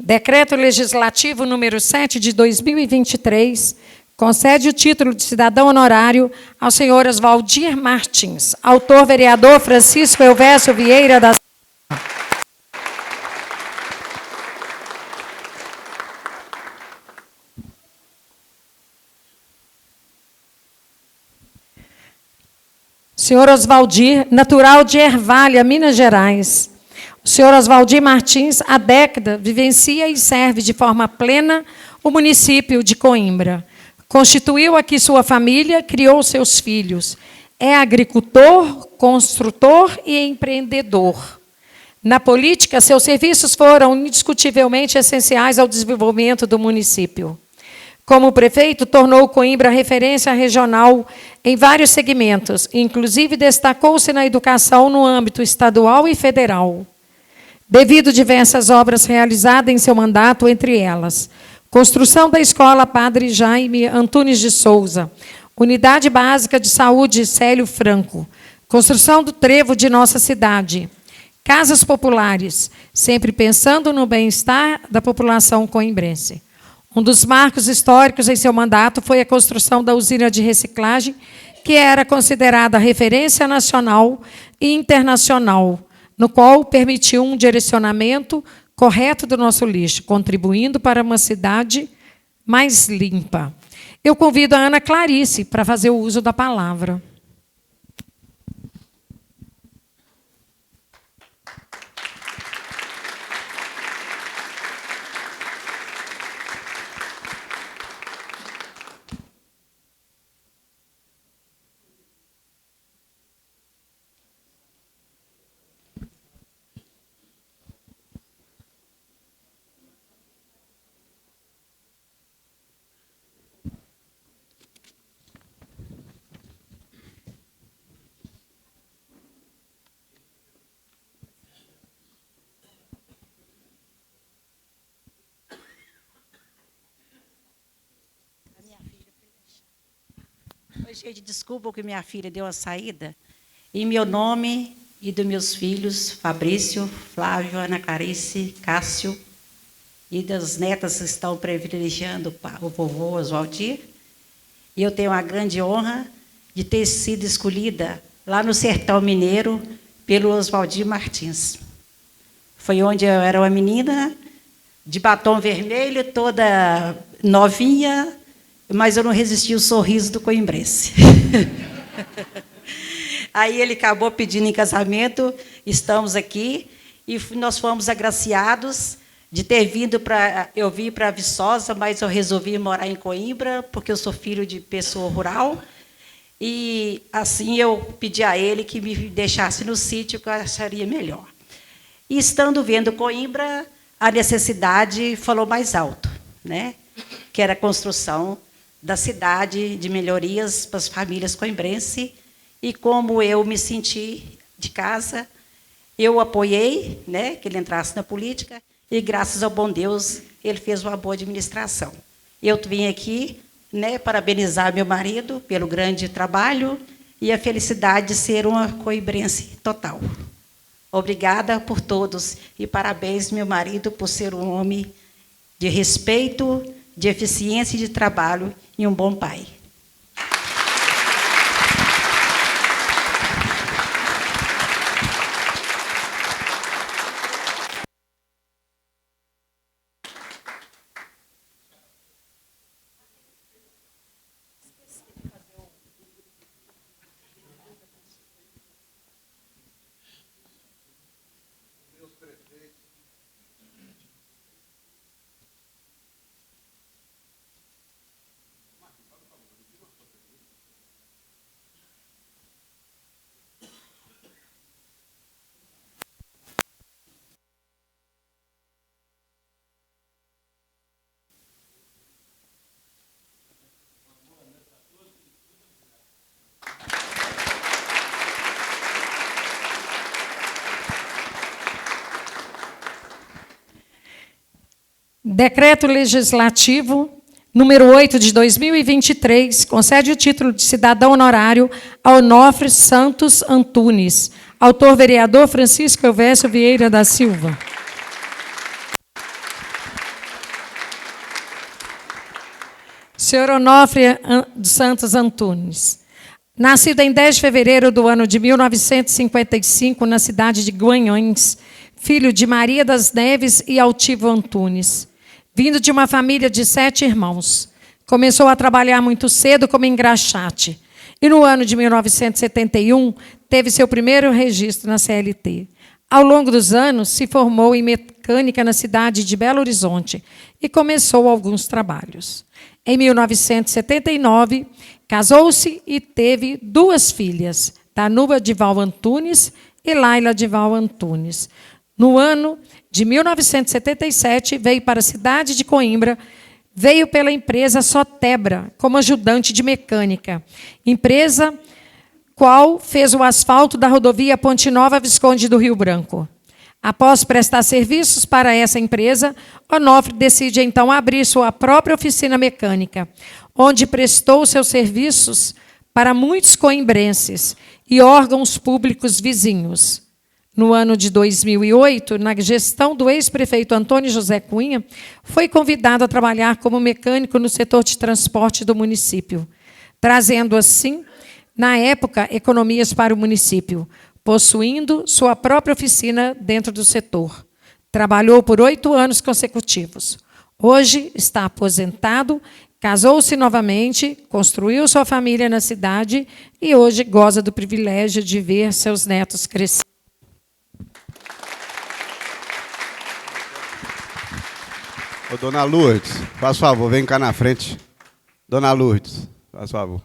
Decreto Legislativo número 7 de 2023 concede o título de cidadão honorário ao senhor Oswaldir Martins. Autor, vereador Francisco Elvésio Vieira da Silva. Senhor Oswaldir, natural de Ervalha, Minas Gerais. O senhor Oswaldir Martins, há década, vivencia e serve de forma plena o município de Coimbra. Constituiu aqui sua família, criou seus filhos. É agricultor, construtor e empreendedor. Na política, seus serviços foram indiscutivelmente essenciais ao desenvolvimento do município. Como prefeito, tornou Coimbra referência regional em vários segmentos, inclusive destacou-se na educação no âmbito estadual e federal, devido a diversas obras realizadas em seu mandato, entre elas: construção da Escola Padre Jaime Antunes de Souza, Unidade Básica de Saúde Célio Franco, construção do trevo de nossa cidade, casas populares, sempre pensando no bem-estar da população coimbrense. Um dos marcos históricos em seu mandato foi a construção da usina de reciclagem, que era considerada referência nacional e internacional, no qual permitiu um direcionamento correto do nosso lixo, contribuindo para uma cidade mais limpa. Eu convido a Ana Clarice para fazer o uso da palavra. Oi, gente, desculpa que minha filha deu a saída. Em meu nome e dos meus filhos, Fabrício, Flávio, Ana Clarice, Cássio, e das netas que estão privilegiando o vovô Oswaldir, e eu tenho a grande honra de ter sido escolhida lá no Sertão Mineiro pelo Oswaldir Martins. Foi onde eu era uma menina de batom vermelho, toda novinha, mas eu não resisti ao sorriso do coimbrense. Aí ele acabou pedindo em casamento, estamos aqui, e nós fomos agraciados de ter vindo para... Eu vim para Viçosa, mas eu resolvi morar em Coimbra, porque eu sou filho de pessoa rural, e assim eu pedi a ele que me deixasse no sítio, que eu acharia melhor. E estando vendo Coimbra, a necessidade falou mais alto, né? que era a construção da cidade, de melhorias para as famílias coimbrenses. E como eu me senti de casa, eu apoiei, né, que ele entrasse na política, e graças ao bom Deus, ele fez uma boa administração. Eu vim aqui, né, parabenizar meu marido pelo grande trabalho e a felicidade de ser uma coimbrense total. Obrigada por todos e parabéns, meu marido, por ser um homem de respeito, de eficiência e de trabalho e um bom pai. Decreto Legislativo número 8 de 2023 concede o título de cidadão honorário a Onofre Santos Antunes. Autor, vereador Francisco Elvésio Vieira da Silva. Senhor Onofre Santos Antunes, nascido em 10 de fevereiro do ano de 1955, na cidade de Guanhães, filho de Maria das Neves e Altivo Antunes. Vindo de uma família de 7 irmãos. Começou a trabalhar muito cedo como engraxate. E no ano de 1971, teve seu primeiro registro na CLT. Ao longo dos anos, se formou em mecânica na cidade de Belo Horizonte e começou alguns trabalhos. Em 1979, casou-se e teve 2 filhas, Tanuba Dival Antunes e Laila Dival Antunes. No ano de 1977, veio para a cidade de Coimbra, veio pela empresa Sotebra, como ajudante de mecânica. Empresa qual fez o asfalto da rodovia Ponte Nova Visconde do Rio Branco. Após prestar serviços para essa empresa, Onofre decide, então, abrir sua própria oficina mecânica, onde prestou seus serviços para muitos coimbrenses e órgãos públicos vizinhos. No ano de 2008, na gestão do ex-prefeito Antônio José Cunha, foi convidado a trabalhar como mecânico no setor de transporte do município, trazendo, assim, na época, economias para o município, possuindo sua própria oficina dentro do setor. Trabalhou por 8 anos consecutivos. Hoje está aposentado, casou-se novamente, construiu sua família na cidade e hoje goza do privilégio de ver seus netos crescer. Ô, dona Lourdes, faz favor, vem cá na frente. Dona Lourdes, faz favor.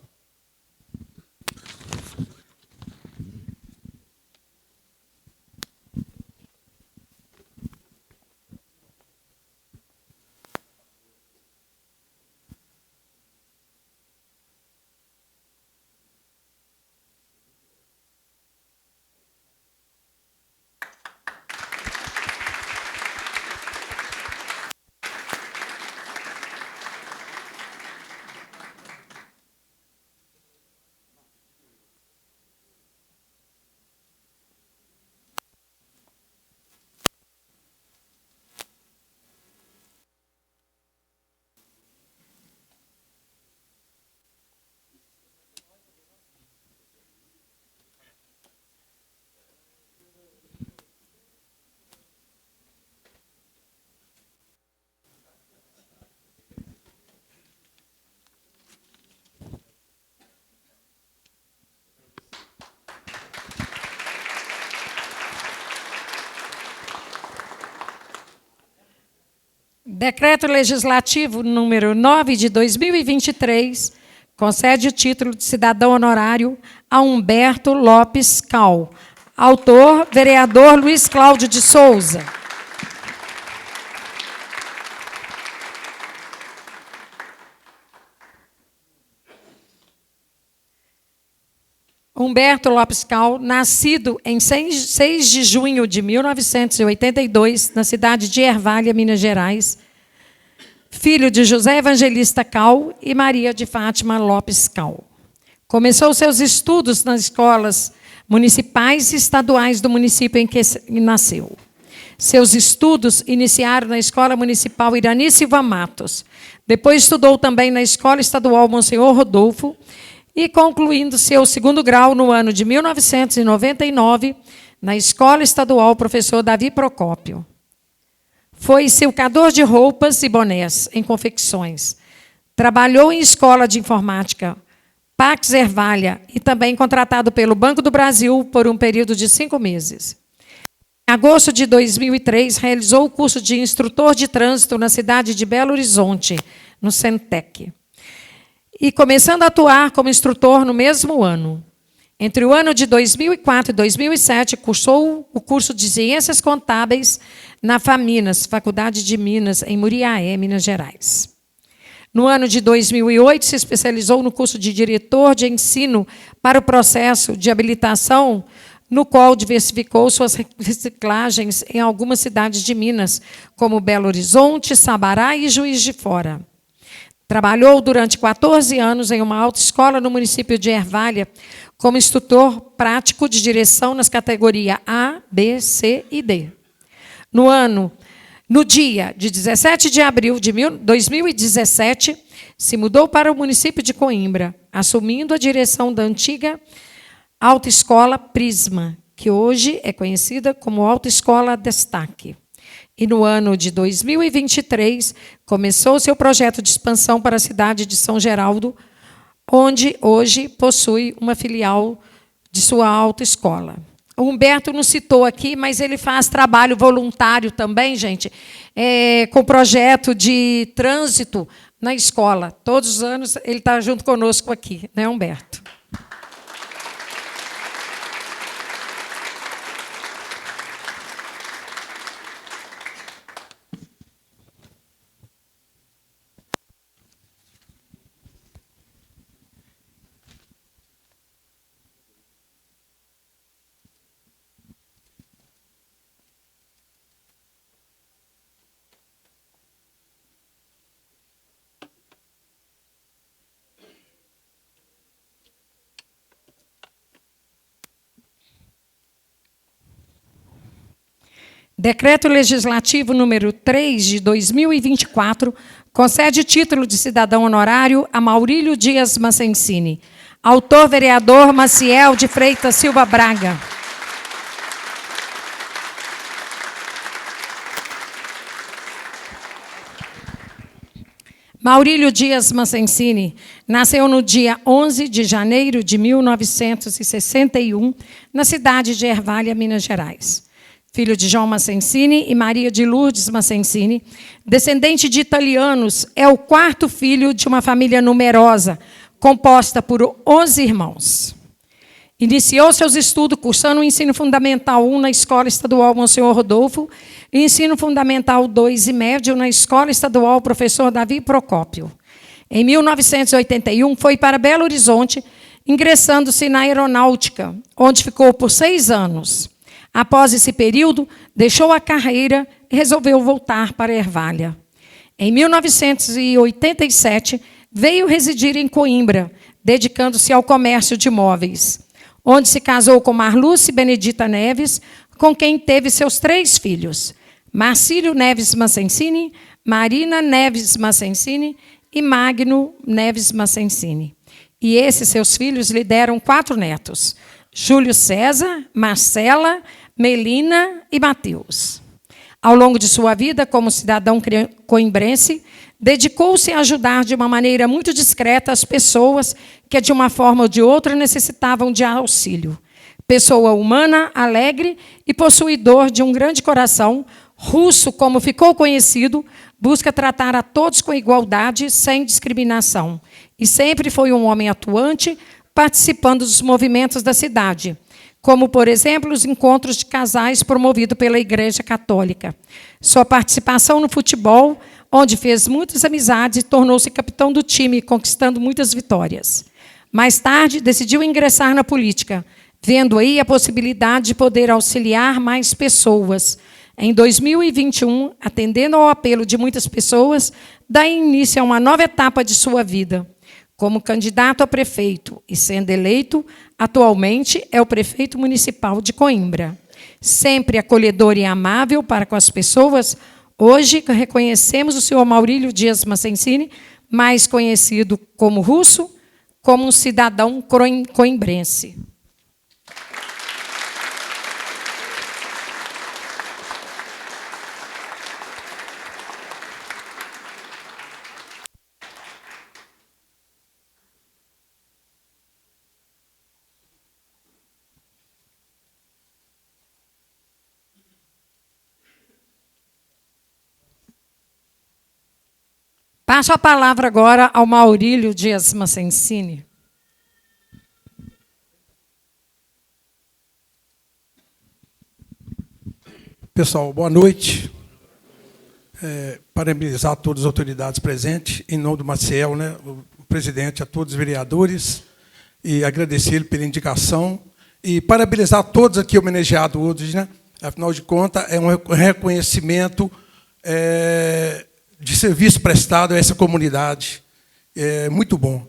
Decreto Legislativo número 9 de 2023 concede o título de cidadão honorário a Humberto Lopes Cal. Autor, vereador Luiz Cláudio de Souza. Humberto Lopes Cal, nascido em 6 de junho de 1982, na cidade de Ervalha, Minas Gerais, filho de José Evangelista Cal e Maria de Fátima Lopes Cal. Começou seus estudos nas escolas municipais e estaduais do município em que nasceu. Seus estudos iniciaram na Escola Municipal Irani Silva Matos. Depois estudou também na Escola Estadual Monsenhor Rodolfo e concluindo seu segundo grau no ano de 1999 na Escola Estadual Professor Davi Procópio. Foi silcador de roupas e bonés em confecções. Trabalhou em escola de informática Pax Ervalha e também contratado pelo Banco do Brasil por um período de 5 meses. Em agosto de 2003, realizou o curso de instrutor de trânsito na cidade de Belo Horizonte, no Centec. E começando a atuar como instrutor no mesmo ano. Entre o ano de 2004 e 2007, cursou o curso de Ciências Contábeis na FAMINAS, Faculdade de Minas, em Muriaé, Minas Gerais. No ano de 2008, se especializou no curso de Diretor de Ensino para o processo de habilitação, no qual diversificou suas reciclagens em algumas cidades de Minas, como Belo Horizonte, Sabará e Juiz de Fora. Trabalhou durante 14 anos em uma autoescola no município de Ervalha, como instrutor prático de direção nas categorias A, B, C e D. No dia de 17 de abril de 2017, se mudou para o município de Coimbra, assumindo a direção da antiga Autoescola Prisma, que hoje é conhecida como Autoescola Destaque. E no ano de 2023, começou seu projeto de expansão para a cidade de São Geraldo, onde hoje possui uma filial de sua autoescola. O Humberto não citou aqui, mas ele faz trabalho voluntário também, gente, com projeto de trânsito na escola. Todos os anos ele está junto conosco aqui, né, Humberto? Decreto Legislativo número 3 de 2024 concede o título de cidadão honorário a Maurílio Dias Macencini. Autor, vereador Maciel de Freitas Silva Braga. Maurílio Dias Macencini nasceu no dia 11 de janeiro de 1961, na cidade de Ervalha, Minas Gerais. Filho de João Macencini e Maria de Lourdes Macencini, descendente de italianos, é o 4º filho de uma família numerosa, composta por 11 irmãos. Iniciou seus estudos cursando o ensino fundamental 1 na Escola Estadual Monsenhor Rodolfo e ensino fundamental 2 e médio na Escola Estadual Professor Davi Procópio. Em 1981, foi para Belo Horizonte, ingressando-se na aeronáutica, onde ficou por 6 anos. Após esse período, deixou a carreira e resolveu voltar para Ervalha. Em 1987, veio residir em Coimbra, dedicando-se ao comércio de móveis, onde se casou com Marluce Benedita Neves, com quem teve seus 3 filhos, Marcílio Neves Macencini, Marina Neves Macencini e Magno Neves Macencini. E esses seus filhos lhe deram 4 netos, Júlio César, Marcela, Melina e Mateus. Ao longo de sua vida, como cidadão coimbrense, dedicou-se a ajudar de uma maneira muito discreta as pessoas que, de uma forma ou de outra, necessitavam de auxílio. Pessoa humana, alegre e possuidor de um grande coração, Russo, como ficou conhecido, busca tratar a todos com igualdade, sem discriminação. E sempre foi um homem atuante, participando dos movimentos da cidade, como, por exemplo, os encontros de casais promovidos pela Igreja Católica. Sua participação no futebol, onde fez muitas amizades e tornou-se capitão do time, conquistando muitas vitórias. Mais tarde, decidiu ingressar na política, vendo aí a possibilidade de poder auxiliar mais pessoas. Em 2021, atendendo ao apelo de muitas pessoas, dá início a uma nova etapa de sua vida. Como candidato a prefeito e sendo eleito, atualmente é o prefeito municipal de Coimbra. Sempre acolhedor e amável para com as pessoas, hoje reconhecemos o senhor Maurílio Dias Macencini, mais conhecido como Russo, como um cidadão coimbrense. Passo a palavra agora ao Maurílio Dias Macencini. Pessoal, boa noite. Parabenizar todas as autoridades presentes, em nome do Maciel, né, o presidente, a todos os vereadores, e agradecer ele pela indicação, e parabenizar todos aqui homenageados hoje, né? Afinal de contas, é um reconhecimento de serviço prestado a essa comunidade. É muito bom.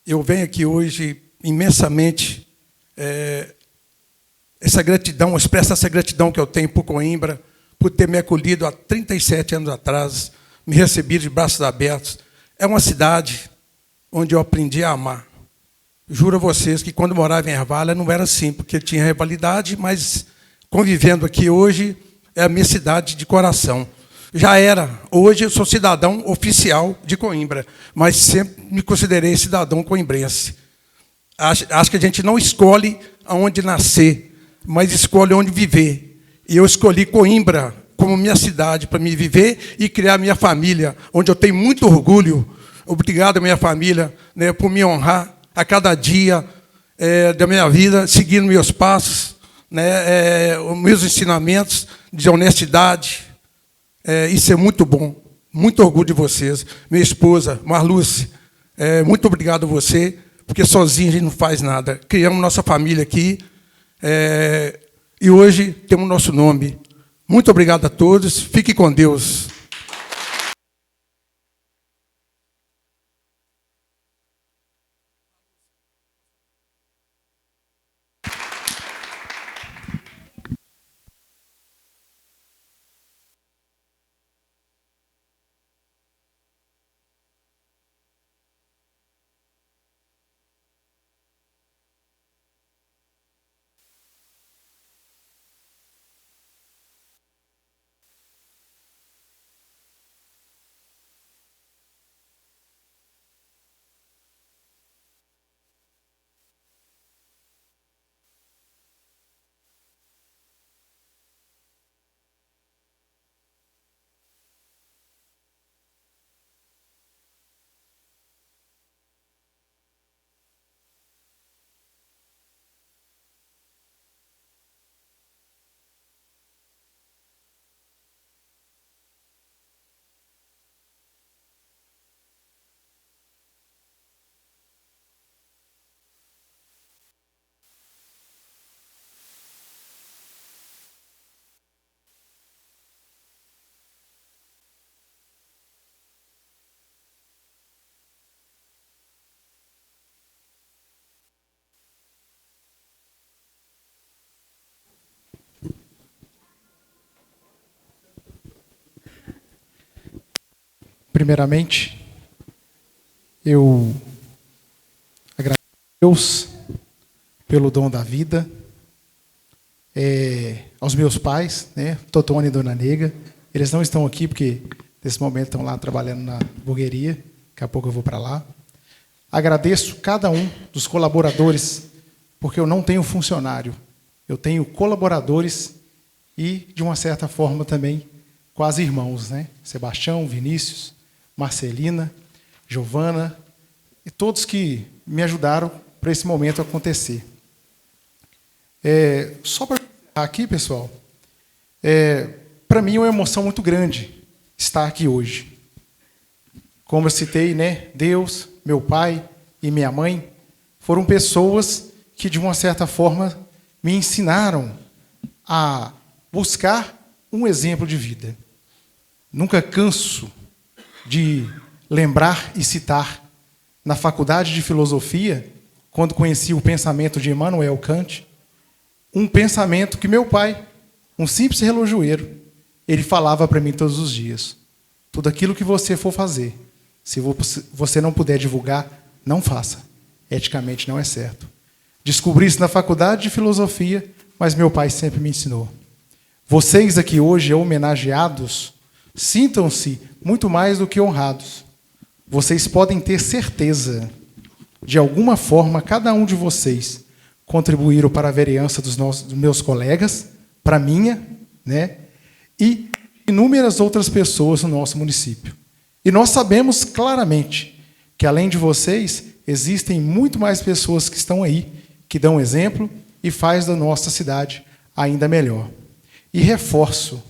Eu venho aqui hoje imensamente essa gratidão, expresso essa gratidão que eu tenho por Coimbra, por ter me acolhido há 37 anos atrás, me recebido de braços abertos. É uma cidade onde eu aprendi a amar. Juro a vocês que quando morava em Ervalha não era assim, porque tinha rivalidade, mas convivendo aqui hoje é a minha cidade de coração. Já era. Hoje eu sou cidadão oficial de Coimbra, mas sempre me considerei cidadão coimbrense. Acho que a gente não escolhe aonde nascer, mas escolhe onde viver. E eu escolhi Coimbra como minha cidade para me viver e criar minha família, onde eu tenho muito orgulho. Obrigado à minha família, né, por me honrar a cada dia da minha vida, seguindo meus passos, né, os meus ensinamentos de honestidade. Isso é muito bom. Muito orgulho de vocês. Minha esposa, Marluce, muito obrigado a você, porque sozinho a gente não faz nada. Criamos nossa família aqui, e hoje temos nosso nome. Muito obrigado a todos. Fique com Deus. Primeiramente, eu agradeço a Deus pelo dom da vida, aos meus pais, né, Totônia e Dona Nega. Eles não estão aqui porque, nesse momento, estão lá trabalhando na burgueria. Daqui a pouco eu vou para lá. Agradeço cada um dos colaboradores, porque eu não tenho funcionário. Eu tenho colaboradores e, de uma certa forma, também quase irmãos, né? Sebastião, Vinícius, Marcelina, Giovana e todos que me ajudaram para esse momento acontecer. Só para encerrar aqui, pessoal, para mim é uma emoção muito grande estar aqui hoje. Como eu citei, né, Deus, meu pai e minha mãe foram pessoas que, de uma certa forma, me ensinaram a buscar um exemplo de vida. Nunca canso de lembrar e citar, na faculdade de filosofia, quando conheci o pensamento de Immanuel Kant, um pensamento que meu pai, um simples relojoeiro, ele falava para mim todos os dias: tudo aquilo que você for fazer, se você não puder divulgar, não faça. Eticamente não é certo. Descobri isso na faculdade de filosofia, mas meu pai sempre me ensinou. Vocês aqui hoje, homenageados, sintam-se muito mais do que honrados. Vocês podem ter certeza, de alguma forma, cada um de vocês contribuíram para a vereança dos meus colegas, para a minha, né? E inúmeras outras pessoas no nosso município. E nós sabemos claramente que, além de vocês, existem muito mais pessoas que estão aí, que dão exemplo e faz da nossa cidade ainda melhor. E reforço,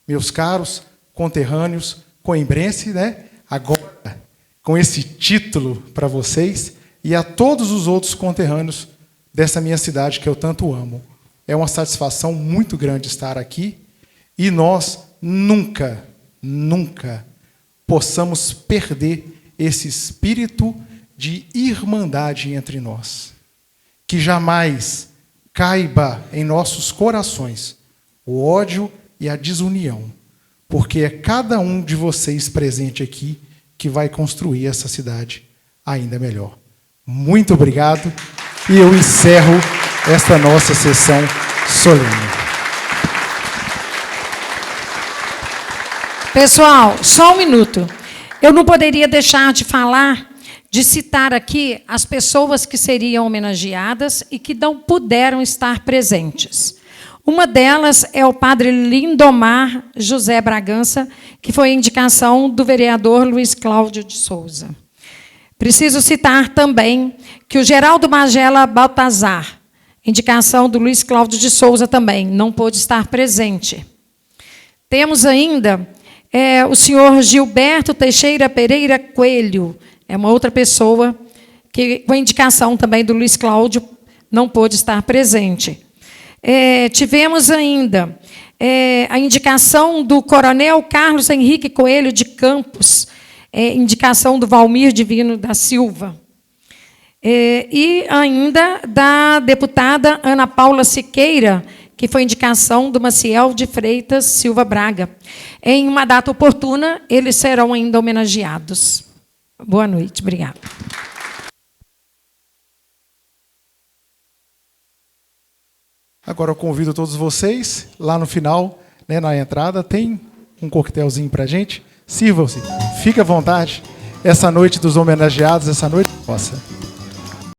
meus caros conterrâneos, coimbrenses, né? Agora, com esse título para vocês e a todos os outros conterrâneos dessa minha cidade que eu tanto amo. É uma satisfação muito grande estar aqui e nós nunca, nunca possamos perder esse espírito de irmandade entre nós. Que jamais caiba em nossos corações o ódio e a desunião, porque é cada um de vocês presente aqui que vai construir essa cidade ainda melhor. Muito obrigado e eu encerro esta nossa sessão solene. Pessoal, só um minuto. Eu não poderia deixar de falar, de citar aqui as pessoas que seriam homenageadas e que não puderam estar presentes. Uma delas é o padre Lindomar José Bragança, que foi indicação do vereador Luiz Cláudio de Souza. Preciso citar também que o Geraldo Magela Baltazar, indicação do Luiz Cláudio de Souza também, não pôde estar presente. Temos ainda o senhor Gilberto Teixeira Pereira Coelho, é uma outra pessoa que, com indicação também do Luiz Cláudio, não pôde estar presente. Tivemos ainda a indicação do coronel Carlos Henrique Coelho de Campos, indicação do Valmir Divino da Silva. E ainda da deputada Ana Paula Siqueira, que foi indicação do Maciel de Freitas Silva Braga. Em uma data oportuna, eles serão ainda homenageados. Boa noite, obrigada. Agora eu convido todos vocês, lá no final, né, na entrada, tem um coquetelzinho para a gente. Sirvam-se, fique à vontade. Essa noite dos homenageados, essa noite nossa.